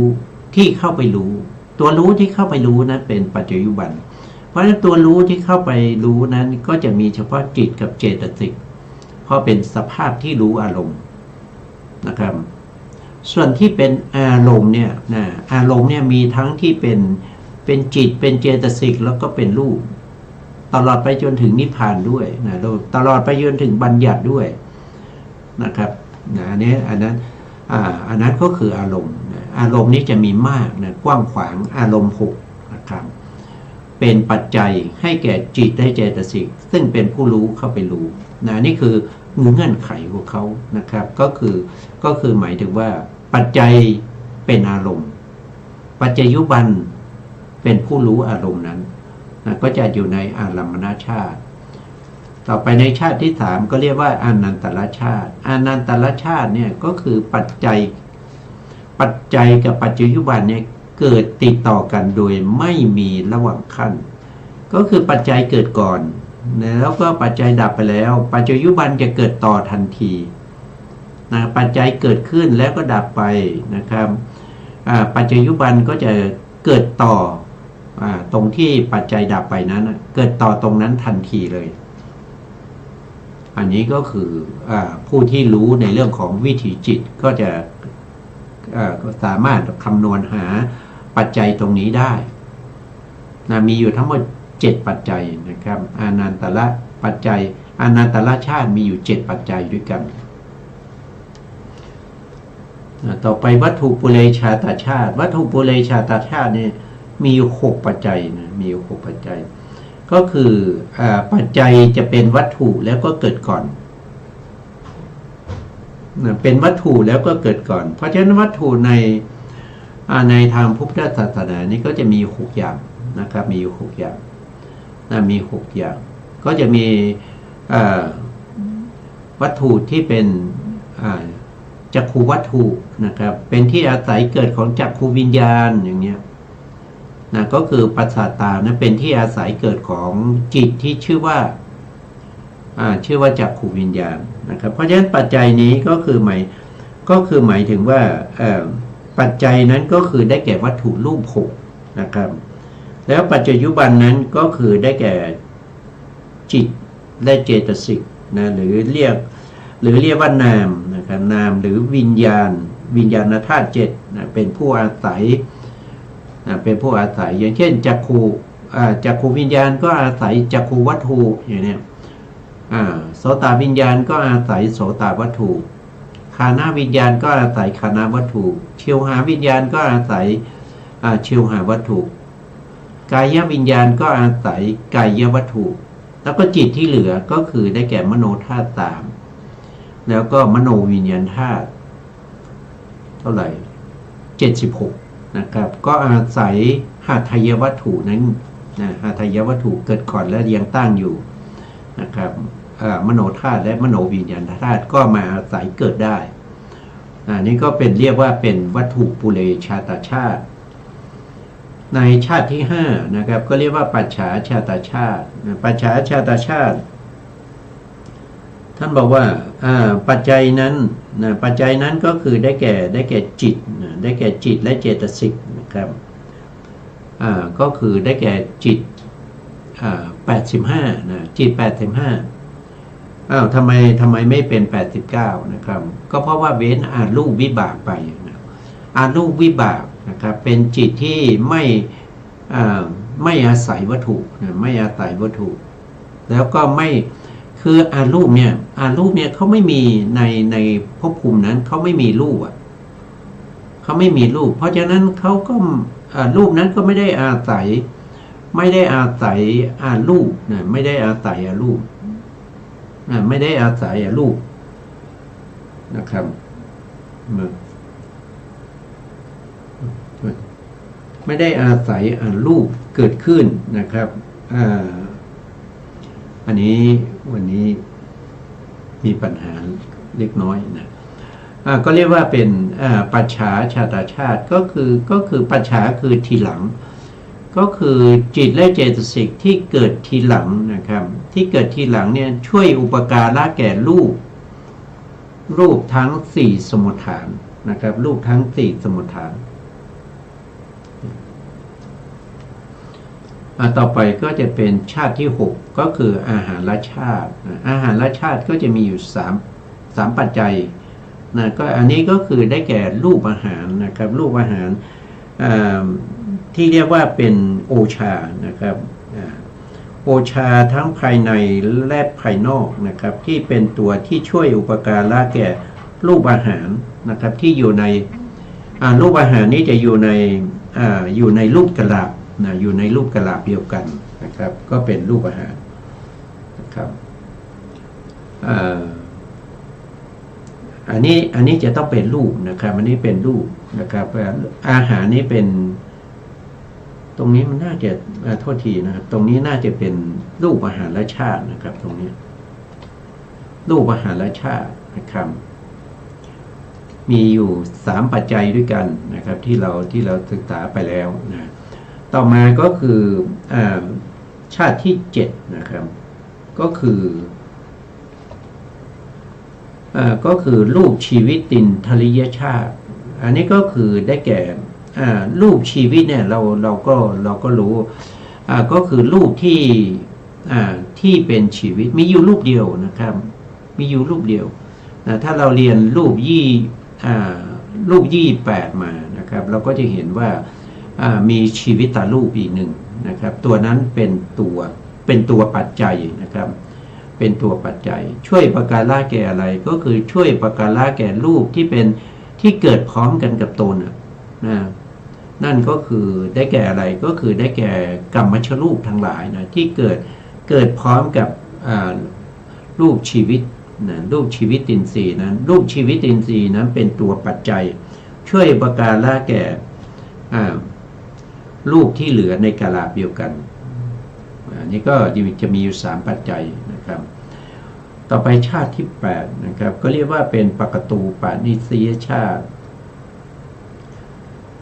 ที่เข้าไปรู้ตัวรู้ที่เข้าไปรู้นั้นเป็นปัจจัยยุบันเพราะฉะนั้นตัวรู้ที่เข้าไปรู้นั้นก็จะมีเฉพาะจิตกับเจตสิกเพราะเป็นสภาพที่รู้อารมณ์นะครับส่วนที่เป็นอารมณ์เนี่ยอารมณ์เนี่ยมีทั้งที่เป็นจิตเป็นเจตสิกแล้วก็เป็นรูปตลอดไปจนถึงนิพพานด้วยตลอดไปจนถึงบัญญัติด้วยนะครับอันนั้นก็คืออารมณ์อารมณ์นี้จะมีมากกว้างขวางอารมณ์6นะครับเป็นปัจจัยให้แก่จิตได้เจตสิกซึ่งเป็นผู้รู้เข้าไปรู้นี่คือเงื่อนไขของเขานะครับก็คือหมายถึงว่าปัจจัยเป็นอารมณ์ปัจจัยยุบันเป็นผู้รู้อารมณ์นั้นก็จะอยู่ในอารัมมณชาติต่อไปในชาติที่3ก็เรียกว่าอานันตรชาติอานันตรชาติเนี่ยก็คือปัจจัยกับปัจจัยยุบันเนี่ยเกิดติดต่อกันโดยไม่มีระหว่างขั้นก็คือปัจจัยเกิดก่อนแล้วก็ปัจจัยดับไปแล้วปัจจัยยุบันจะเกิดต่อทันทีปัจจัยเกิดขึ้นแล้วก็ดับไปนะครับปัจจัยยุบันก็จะเกิดต่อตรงที่ปัจจัยดับไปนั้นเกิดต่อตรงนั้นทันทีเลยอันนี้ก็คือผู้ที่รู้ในเรื่องของวิถีจิตก็จะสามารถคำนวณหาปัจจัยตรงนี้ได้มีอยู่ทั้งหมด7ปัจจัยนะครับอานันตระปัจจัยอานันตระชาติมีอยู่7ปัจจัยด้วยกันต่อไปวัตถุปุเรชาตชาติวัตถุปุเรชาตชาตินี่มีอยู่6ปัจจัยมีอยู่6ปัจจัยก็คือปัจจัยจะเป็นวัตถุแล้วก็เกิดก่อนเป็นวัตถุแล้วก็เกิดก่อนเพราะฉะนั้นวัตถุในทางพุทธศาสนานี้ก็จะมี6อย่างนะครับมีอยู่6อย่างมี6อย่างก็จะมีวัตถุที่เป็นจักขูวัตถุนะครับเป็นที่อาศัยเกิดของจักขูวิญญาณอย่างเนี้ย นะก็คือปัสสาตานะเป็นที่อาศัยเกิดของจิตที่ชื่อว่าจักขุวิญญาณนะครับเพราะฉะนั้นปัจจัยนี้ก็คือหมายถึงว่าปัจจัยนั้นก็คือได้แก่วัตถุรูปหกนะครับแล้วปัจจุบันนั้นก็คือได้แก่จิตและเจตสิกนะหรือเรียกว่านามนะครับนามหรือวิญญาณธาตุเจ็ดนะเป็นผู้อาศัยอย่างเช่นจักขุวิญญาณก็อาศัยจักขุวัตถุอย่างนี้โสตวิญญาณก็อาศัยโสตวัตถุคานาวิญญาณก็อาศัยคานาวัตถุชิวหาวิญญาณก็อาศัยชิวหาวัตถุกายวิญญาณก็อาศัยกายวัตถุแล้วก็จิตที่เหลือก็คือได้แก่มโนธาตุสามแล้วก็มโนวิญญาณธาตุเท่าไหร่76นะครับก็อาศัยหาทายวัตถุนั้นหาทายวัตถุเกิดก่อนและยังตั้งอยู่นะครับมโนธาตุและมโนวิญญาณธาตุก็มาอาศัยเกิดได้นี่ก็เป็นเรียกว่าเป็นวัตถุปุเรชาตชาติในชาติที่5นะครับก็เรียกว่าปัจฉาชาตชาติปัจฉาชาตชาติท่านบอกว่าปัจจัยนั้นก็คือได้แก่จิตได้แก่จิตและเจตสิกนะครับก็คือได้แก่จิต85นะจิต85ทำไมไม่เป็น89นะครับก็เพราะว่าเว้นรูปวิบากไปนะรูปวิบากนะครับเป็นจิตที่ไม่อาศัยวัตถุนะไม่อาศัยวัตถุแล้วก็ไม่คือรูปเนี่ยเขาไม่มีในภพภูมินั้นเขาไม่มีรูปเขาไม่มีรูปเพราะฉะนั้นเขาก็รูปนั้นก็ไม่ได้อาศัยรูปนะไม่ได้อาศัยรูปไม่ได้อาศัยรูปนะครับไม่ได้อาศัยรูปเกิดขึ้นนะครับอันนี้วันนี้มีปัญหาเล็กน้อยนะก็เรียกว่าเป็นปัจฉาชาตชาติก็คือปัจฉาคือทีหลังก็คือจิตและเจตสิกที่เกิดทีหลังนะครับที่เกิดทีหลังเนี่ยช่วยอุปการะแก่รูปทั้ง4สมุฏฐานนะครับรูปทั้ง4สมุฏฐานต่อไปก็จะเป็นชาติที่6ก็คืออาหารชาติก็จะมีอยู่3ปัจจัยนะก็อันนี้ก็คือได้แก่รูปอาหารนะครับรูปอาหารที่เรียกว่าเป็นโอชานะครับโอชาทั้งภายในและภายนอกนะครับที่เป็นตัวที่ช่วยอุปการะแก่รูปอาหารนะครับที่อยู่ในรูปอาหารนี้จะอยู่ในรูปกะลาบนะอยู่ในรูปกะลาบเดียวกันนะครับก็เป็นรูปอาหารนะครับอันนี้จะต้องเป็นรูปนะครับอันนี้เป็นรูปนะครับอาหารนี้เป็นตรงนี้มันน่าจะโทษทีนะครับตรงนี้น่าจะเป็นรูปอาหารและชาตินะครับตรงนี้รูปอาหารและชาตินะครับมีอยู่3ปัจจัยด้วยกันนะครับที่เราศึกษาไปแล้วนะต่อมาก็คือชาติที่7นะครับก็คือรูปชีวิตตินทริยชาติอันนี้ก็คือได้แก่รูปชีวิตเนี่ยเราก็รู้ก็คือรูปที่เป็นชีวิตมีอยู่รูปเดียวนะครับมีอยู่รูปเดียวถ้าเราเรียนรูป28มานะครับเราก็จะเห็นว่ามีชีวิตตารูปอีกหนึ่งนะครับตัวนั้นเป็นตัวปัจจัยนะครับเป็นตัวปัจจัยช่วยประการะแก่อะไรก็คือช่วยประการะแก่รูปที่เกิดพร้อมกันกับตนนั่นก็คือได้แก่อะไรก็คือได้แก่กรรมชรูปทั้งหลายนะที่เกิดพร้อมกับรูปชีวิตนะรูปชีวิตตินทรีย์นั้นรูปชีวิตตินทรีย์นั้นเป็นตัวปัจจัยช่วยประการะแก่รูปที่เหลือในกาลาเดียวกันอันนี้ก็จะมีอยู่3ปัจจัยนะครับต่อไปชาติที่8นะครับก็เรียกว่าเป็นปกตูปนิสยชาติ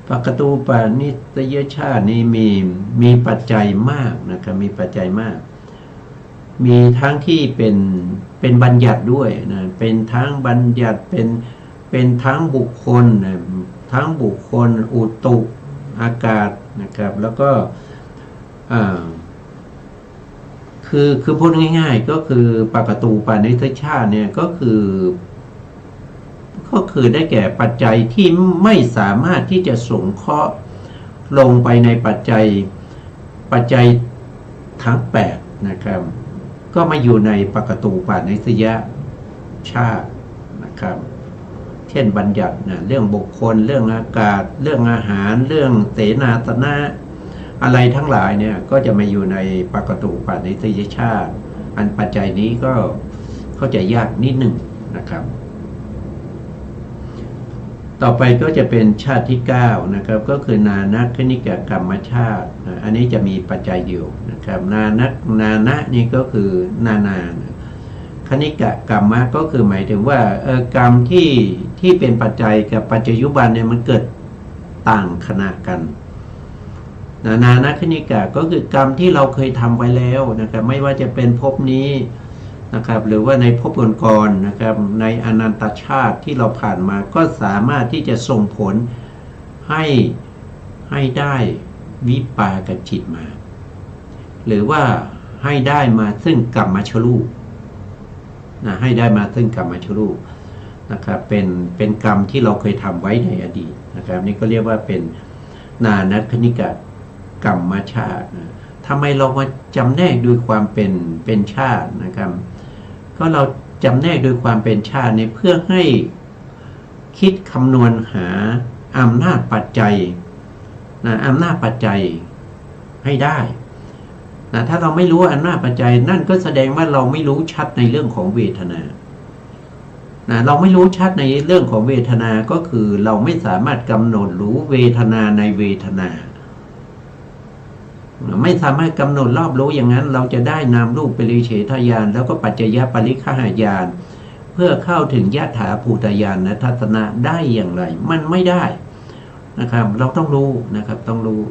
ปกตูปานิสยชาตินี้มีปัจจัยมากนะครับมีปัจจัยมากมีทั้งที่เป็นบัญญัติด้วยนะเป็นทั้งบัญญัติเป็นทั้งบุคคลนะทั้งบุคคลอุตุอากาศนะครับแล้วก็คือพูดง่ายๆก็คือปกตูปานิสยชาติเนี่ยก็คือได้แก่ปัจจัยที่ไม่สามารถที่จะสงเคราะห์ลงไปในปัจจัยทั้ง8นะครับก็มาอยู่ในปกตูปานิสยชาตินะครับเช่นบัญญัตินะเรื่องบุคคลเรื่องอากาศเรื่องอาหารเรื่องเสนาสนะอะไรทั้งหลายเนี่ยก็จะมาอยู่ในปกตูปานิสยชาติอันปัจจัยนี้ก็เข้าใจยากนิดหนึ่งนะครับต่อไปก็จะเป็นชาติที่9นะครับก็คือนานัคณิกกรรมชาติอันนี้จะมีปัจจัยเดียวนะครับนานะนี่ก็คือนาคณิกกรรมะก็คือหมายถึงว่ากรรมที่เป็นปัจจัยกับปัจจยุบันเนี่ยมันเกิดต่างขณะกันนานัคณิกะก็คือกรรมที่เราเคยทำไว้แล้วนะครับไม่ว่าจะเป็นภพนี้นะครับหรือว่าในภพก่อนๆนะครับในอนันตชาติที่เราผ่านมาก็สามารถที่จะส่งผลให้ได้วิปากจิตมาหรือว่าให้ได้มาซึ่งกรรมชรูปนะให้ได้มาซึ่งกรรมชรูปนะครับเป็นกรรมที่เราเคยทำไว้ในอดีตนะครับนี่ก็เรียกว่าเป็นนานัคณิกกรรมชาติทำไมเรามาจำแนกโดยความเป็นชาตินะครับก็เราจำแนกโดยความเป็นชาติเพื่อให้คิดคำนวณหาอำนาจปัจจัยนะอำนาจปัจจัยให้ได้นะถ้าเราไม่รู้อำนาจปัจจัยนั่นก็แสดงว่าเราไม่รู้ชัดในเรื่องของเวทนานะเราไม่รู้ชัดในเรื่องของเวทนาก็คือเราไม่สามารถกำหนดรู้เวทนาในเวทนาไม่สามารถกำหนดรอบรู้อย่างนั้นเราจะได้นามรูปปริเฉทญาณแล้วก็ปัจจยปริฆหญาณเพื่อเข้าถึงยถาภูตญาณทัศนะได้อย่างไรมันไม่ได้นะครับเราต้องรู้นะครับต้องรู้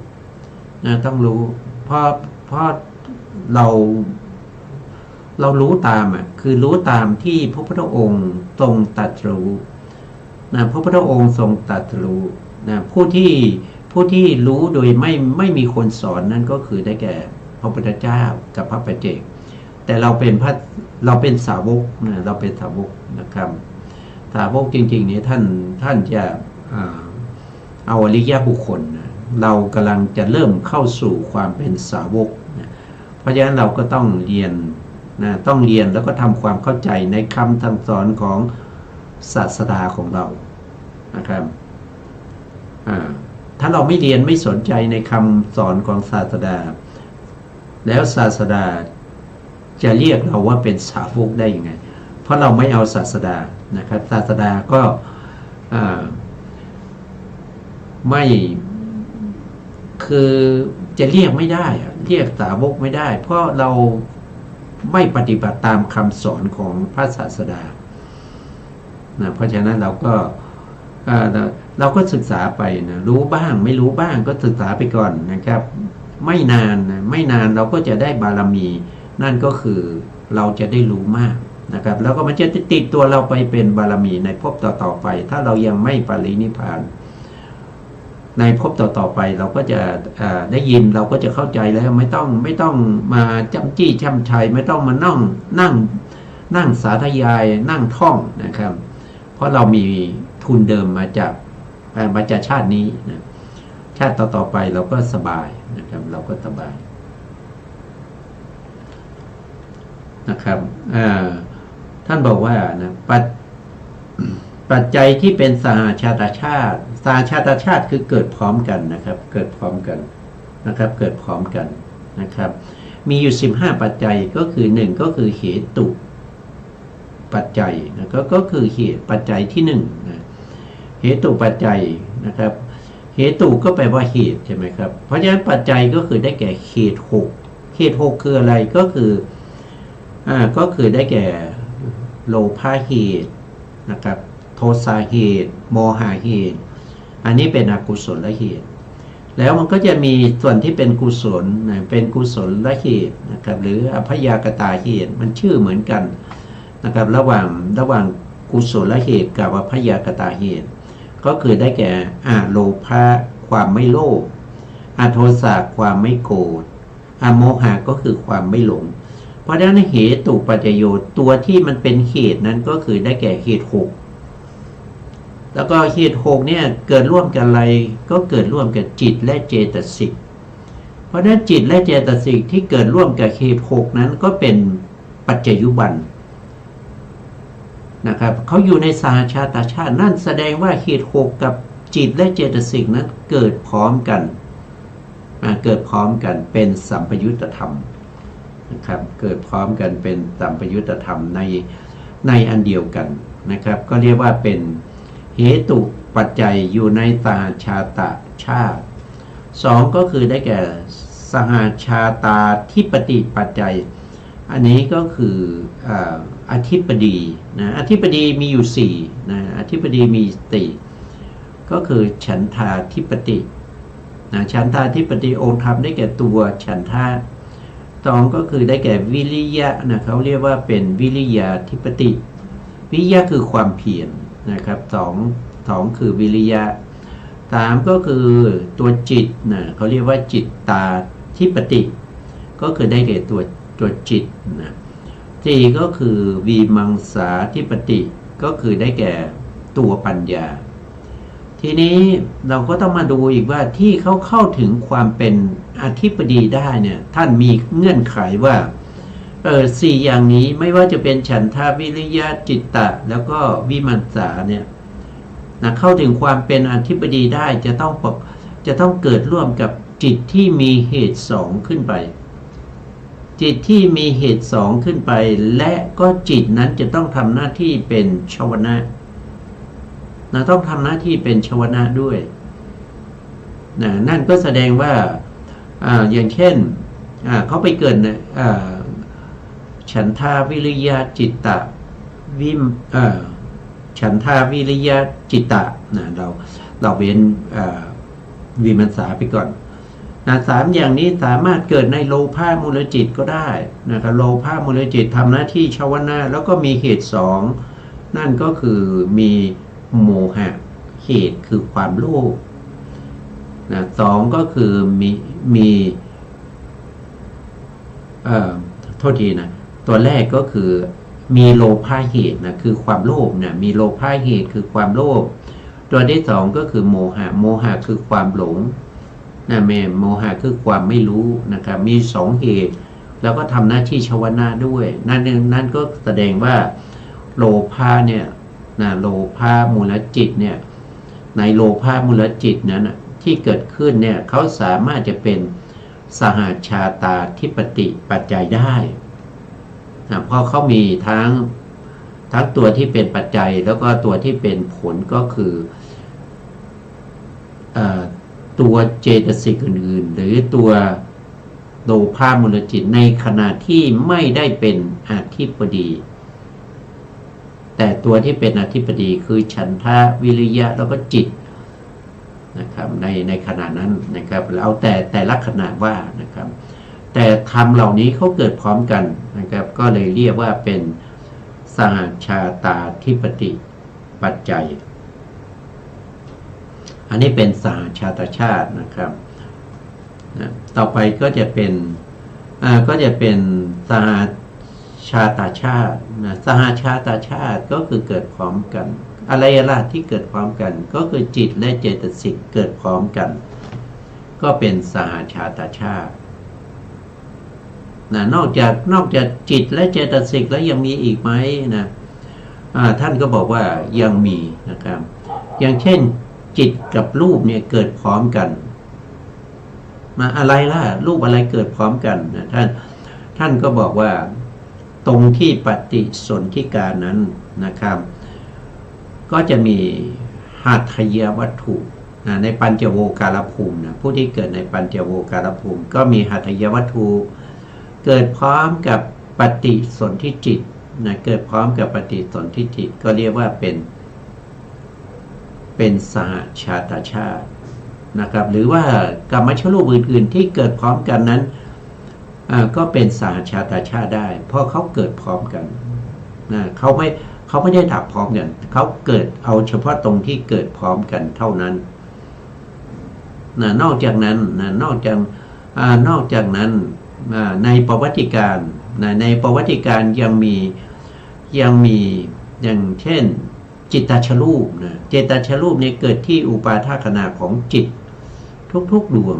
นะต้องรู้เพราะเรารู้ตามคือรู้ตามที่พระพุทธองค์ทรงตรัสรู้นะพระพุทธองค์ทรงตรัสรู้นะผู้ที่รู้โดยไม่มีคนสอนนั่นก็คือได้แก่พระพุทธเจ้ากับพระปัจเจกแต่เราเป็นสาวกนะเราเป็นสาวกนะครับสาวกจริงๆนี้ท่านจะเอาอริยบุคคลนะเรากำลังจะเริ่มเข้าสู่ความเป็นสาวกนะเพราะฉะนั้นเราก็ต้องเรียนนะต้องเรียนแล้วก็ทำความเข้าใจในคำสั่งสอนของศาสดาของเรานะครับถ้าเราไม่เรียนไม่สนใจในคำสอนของศาสดาแล้วศาสดาจะเรียกเราว่าเป็นสาวกได้ยังไงเพราะเราไม่เอาศาสดานะครับศาสดาก็ไม่คือจะเรียกไม่ได้เรียกสาวกไม่ได้เพราะเราไม่ปฏิบัติตามคำสอนของพระศาสดานะเพราะฉะนั้นเราก็ศึกษาไปนะรู้บ้างไม่รู้บ้างก็ศึกษาไปก่อนนะครับไม่นานเราก็จะได้บารมีนั่นก็คือเราจะได้รู้มากนะครับแล้วก็มันจะติดตัวเราไปเป็นบารมีในภพต่อไปถ้าเรายังไม่ปรินิพพานในภพต่อไปเราก็จะได้ยินเราก็จะเข้าใจแล้วไม่ต้องมาจำจี้จำชัยไม่ต้องมานั่งสาธยายนั่งท่องนะครับเพราะเรามีทุนเดิมมาจากชาตินี้นะชาติต่อไปเราก็สบายนะครับเราก็สบายนะครับท่านบอกว่านะปัจจัยที่เป็นสหชาตชาติสหชาตชาติคือเกิดพร้อมกันนะครับเกิดพร้อมกันนะครับเกิดพร้อมกันนะครับมีอยู่15ปัจจัยก็คือ1ก็คือเหตุปัจจัยนะก็คือเหตุปัจจัยที่1นะเหตุปัจจัยนะครับเหตุก็แปลว่าเหตุใช่ไหมครับเพราะฉะนั้นปัจจัยก็คือได้แก่เหตุ6คืออะไรก็คือได้แก่โลภะเหตุนะครับโทสะเหตุโมหะเหตุ อันนี้เป็นอกุศลเหตุแล้วมันก็จะมีส่วนที่เป็นกุศลนะเป็นกุศลเหตุนะครับหรืออภยากตาเหตุมันชื่อเหมือนกันนะครับระหว่างกุศลเหตุกับอภยากตาเหตุก็คือได้แก่อโลภะความไม่โลภอโทสะความไม่โกรธอโมหะก็คือความไม่หลงเพราะฉะนั้นเหตุปัจจโยตัวที่มันเป็นเหตุนั้นก็คือได้แก่เหตุหกแล้วก็เหตุหกเนี่ยเกิดร่วมกันอะไรก็เกิดร่วมกับจิตและเจตสิกเพราะฉะนั้นจิตและเจตสิกที่เกิดร่วมกับเหตุหกนั้นก็เป็นปัจจยุบันนะครับเขาอยู่ในสหชาตชาตินั่นแสดงว่าเหตุหกกับจิตและเจตสิกนั้นเกิดพร้อมกันเป็นสัมปยุตตธรรมนะครับเกิดพร้อมกันเป็นสัมปยุตตธรรมในอันเดียวกันนะครับก็เรียกว่าเป็นเหตุปัจจัยอยู่ในสหชาตชาติสองก็คือได้แก่สหชาตาธิปติปัจจัยอันนี้ก็คืออธิปดีนะอธิปดีมีอยู่สี่นะอธิปดีมีสี่ก็คือฉันทาธิปตินะฉันทาธิปติองค์ธรรมได้แก่ตัวฉันทะสองก็คือได้แก่วิริยะนะเขาเรียกว่าเป็นวิริยาธิปติวิริยะคือความเพียรนะครับสองคือวิริยะสามก็คือตัวจิตนะเขาเรียกว่าจิตตาธิปติก็คือได้แก่ตัวจิตนะสี่ก็คือวีมังสาธิปติก็คือได้แก่ตัวปัญญาทีนี้เราก็ต้องมาดูอีกว่าที่เขาเข้าถึงความเป็นอธิปดีได้เนี่ยท่านมีเงื่อนไขว่าสี่อย่างนี้ไม่ว่าจะเป็นฉันทาวิริยะจิตตะแล้วก็วิมังสาเนี่ยนะเข้าถึงความเป็นอธิปดีได้จะต้องเกิดร่วมกับจิตที่มีเหตุสองขึ้นไปจิตที่มีเหตุสองขึ้นไปและก็จิตนั้นจะต้องทำหน้าที่เป็นชวนะต้องทำหน้าที่เป็นชวนะด้วยนั่นก็แสดงว่าอย่างเช่นเขาไปเกิดฉันทาวิริยะจิตตะฉันทาวิริยะจิตตะเราเว้นวิมังสาไปก่อนสามอย่างนี้สามารถเกิดในโลภะมูลจิตก็ได้นะครับโลภะมูลจิตทำหน้าที่ชวนะแล้วก็มีเหตุสองนั่นก็คือมีโมหะเหตุคือความโลภสองก็คือมีโทษทีนะตัวแรกก็คือมีโลภะเหตุนะคือความโลภนะมีโลภะเหตุคือความโลภตัวที่สองก็คือโมหะคือความหลงนะโมหะคือความไม่รู้นะครับมีสองเหตุแล้วก็ทำหน้าที่ชวนะด้วยนั่นก็แสดงว่าโลภะเนี่ยโลภะมูลจิตเนี่ยในโลภะมูลจิตนั้นที่เกิดขึ้นเนี่ยเขาสามารถจะเป็นสหชาตาธิปติปัจจัยได้เพราะเขามีทั้งตัวที่เป็นปัจจัยแล้วก็ตัวที่เป็นผลก็คือตัวเจตสิกอื่นๆหรือตัวโลภะมูลจิตในขณะที่ไม่ได้เป็นอธิปดีแต่ตัวที่เป็นอธิปดีคือฉันทะวิริยะแล้วก็จิตนะครับในขณะนั้นนะครับเอาแต่ละขณะว่านะครับแต่ธรรมเหล่านี้เขาเกิดพร้อมกันนะครับก็เลยเรียกว่าเป็นสหชาตาธิปติปัจจัยอันนี้เป็นสหชาตชาตินะครับต่อไปก็จะเป็นสหชาตชาติสหชาตชาติก็คือเกิดพร้อมกันอะไรที่เกิดพร้อมกันก็คือจิตและเจตสิกเกิดพร้อมกันก็เป็นสหชาตชาตินอกจากจิตและเจตสิกแล้วยังมีอีกไหมนะท่านก็บอกว่ายังมีนะครับอย่างเช่นจิตกับรูปเนี่ยเกิดพร้อมกันอะไรล่ะรูปอะไรเกิดพร้อมกันนะท่านก็บอกว่าตรงที่ปฏิสนธิการนั้นนะครับก็จะมีหัตถยวัตถุในปัญจโวการภูมินะผู้ที่เกิดในปัญจโวการภูมิก็มีหัตถยวัตถุเกิดพร้อมกับปฏิสนธิจิตนะเกิดพร้อมกับปฏิสนธิจิตก็เรียกว่าเป็น เป็นสหชาตชาตินะครับหรือว่ากรรมชรูปอื่นๆที่เกิดพร้อมกันนั้นก็เป็นสหชาตชาติได้เพราะเขาเกิดพร้อมกันนะเขาไม่ได้ดับพร้อมกันเขาเกิดเอาเฉพาะตรงที่เกิดพร้อมกันเท่านั้นนะนอกจากนั้นในประวัติการในประวัติการยังมีอย่างเช่นจิตตชรูปจิตตชรูปนี้เกิดที่อุปาทขณะของจิตทุกๆดวง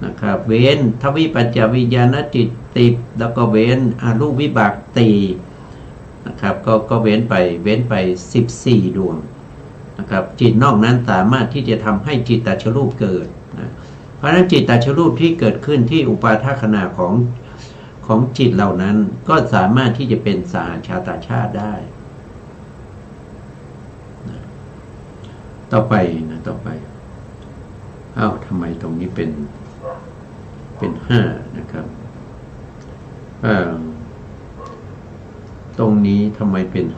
นะครับเว้นทวิปัญจวิญญาณจิตติดแล้วก็เว้นอรูปวิบากตีนะครับก็เว้นไป14ดวงนะครับจิตนอกนั้นสามารถที่จะทำให้จิตตชรูปเกิดนะเพราะฉะนั้นจิตตชรูปที่เกิดขึ้นที่อุปาทขณะของจิตเหล่านั้นก็สามารถที่จะเป็นสหชาตชาติได้ต่อไปทำไมตรงนี้เป็น5นะครับตรงนี้ทำไมเป็น5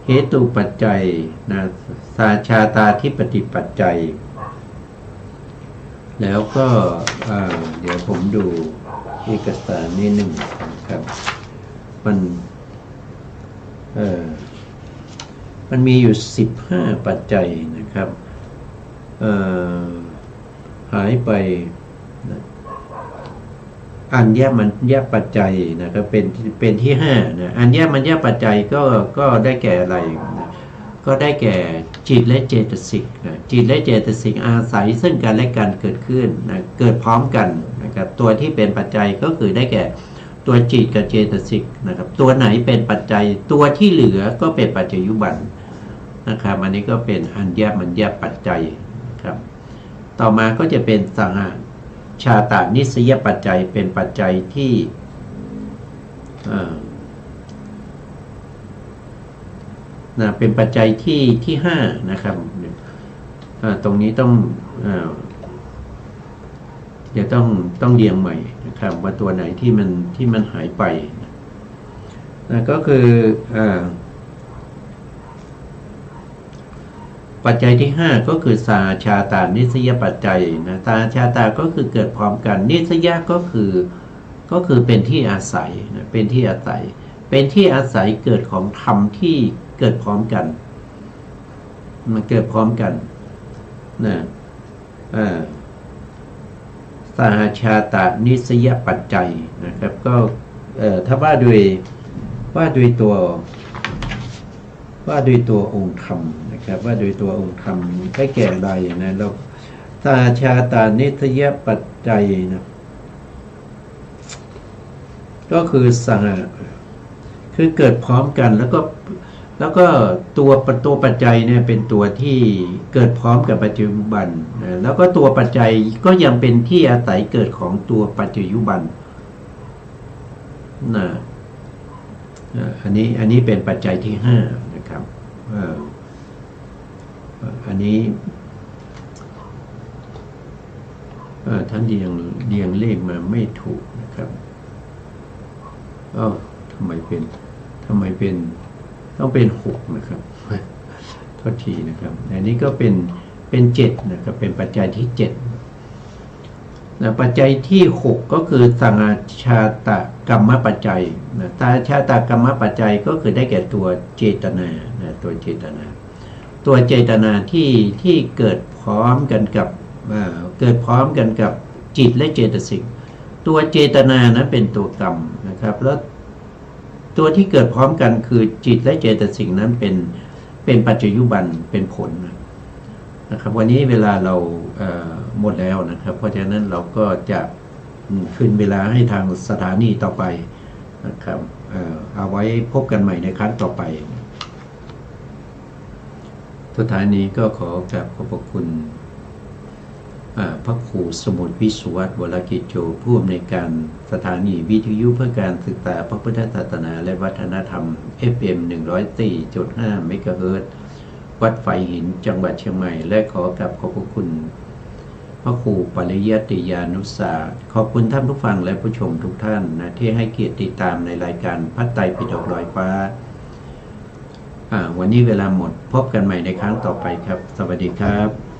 เหตุปัจจัยนะสาชาตาธิปติปัจจัยแล้วก็เดี๋ยวผมดูเอกสารนิดหนึ่งนะครับมันมีอยู่15ปัจจัยนะครับหายไปอัญญมัญญปัจจัยนะครับเป็นที่5นะอัญญมัญญปัจจัยก็ได้แก่อะไรนะก็ได้แก่จิตและเจตสิกนะจิตและเจตสิกอาศัยซึ่งกันและกันเกิดขึ้นนะเกิดพร้อมกันนะครับตัวที่เป็นปัจจัยก็คือได้แก่ตัวจิตกับเจตสิกนะครับตัวไหนเป็นปัจจัยตัวที่เหลือก็เป็นปัจจยุบันนะครับอันนี้ก็เป็นอัญญมัญญปัจจัยครับต่อมาก็จะเป็นสหชาตานิสยปัจจัยเป็นปัจจัยที่เป็นปัจจัยที่5นะครับตรงนี้จะต้องเรียงใหม่นะครับว่าตัวไหนที่มันหายไปก็คือปัจจัยที่5ก็คือสาชาตานิสยปัจจัยนะสาชาตาก็คือเกิดพร้อมกันนิสยก็คือเป็นที่อาศัยนะเป็นที่อาศัยเกิดของธรรมที่เกิดพร้อมกันมันเกิดพร้อมกันนะสาชาตานิสยปัจจัยนะครับก็ถ้าว่าด้วยตัวองค์ธรรมนะครับว่าโดยตัวองค์ธรรมได้แก่อะไรนะเราสาชาตานิสยปัจจัยนะก็คือคือเกิดพร้อมกันแล้วก็ตัวปัจจัยเนี่ยเป็นตัวที่เกิดพร้อมกับปัจจุบันนะแล้วก็ตัวปัจจัยก็ยังเป็นที่อาศัยเกิดของตัวปัจจุบันนะอันนี้เป็นปัจจัยที่5นะครับอันนี้ท่านเรียงเลขมาไม่ถูกนะครับทำไมเป็นต้องเป็น6นะครับโทษทีนะครับอันนี้ก็เป็น7นะครับเป็นปัจจัยที่7นะปัจจัยที่6ก็คือสังชาตกรรมปัจจัยนะสังชาตกรรมปัจจัยก็คือได้แก่ตัวเจตนานะตัวเจตนาที่เกิดพร้อมกันกับจิตและเจตสิกตัวเจตนานั้นเป็นตัวกรรมนะครับแล้วตัวที่เกิดพร้อมกันคือจิตและเจตสิกนั้นเป็นปัจจยุบันเป็นผลนะครับวันนี้เวลาเราหมดแล้วนะครับเพราะฉะนั้นเราก็จะคืนเวลาให้ทางสถานีต่อไปนะครับเอาไว้พบกันใหม่ในครั้งต่อไปสถานีก็ขอกราบขอบพระคุณพระครูสมุทรวิสุวัฒน์วรกิจโจผู้อำนวยการสถานีวิทยุเพื่อการศึกษาพระพุทธศาสนาและวัฒนธรรม FM 104.5 เมกะเฮิรตซ์วัดไฟหินจังหวัดเชียงใหม่และขอกราบขอบพระคุณพระครูปริยัติยานุสาสตร์ขอบคุณท่านผู้ฟังและผู้ชมทุกท่านนะที่ให้เกียรติติดตามในรายการพระไตรปิฎกลอยฟ้า วันนี้เวลาหมดพบกันใหม่ในครั้งต่อไปครับ สวัสดีครับ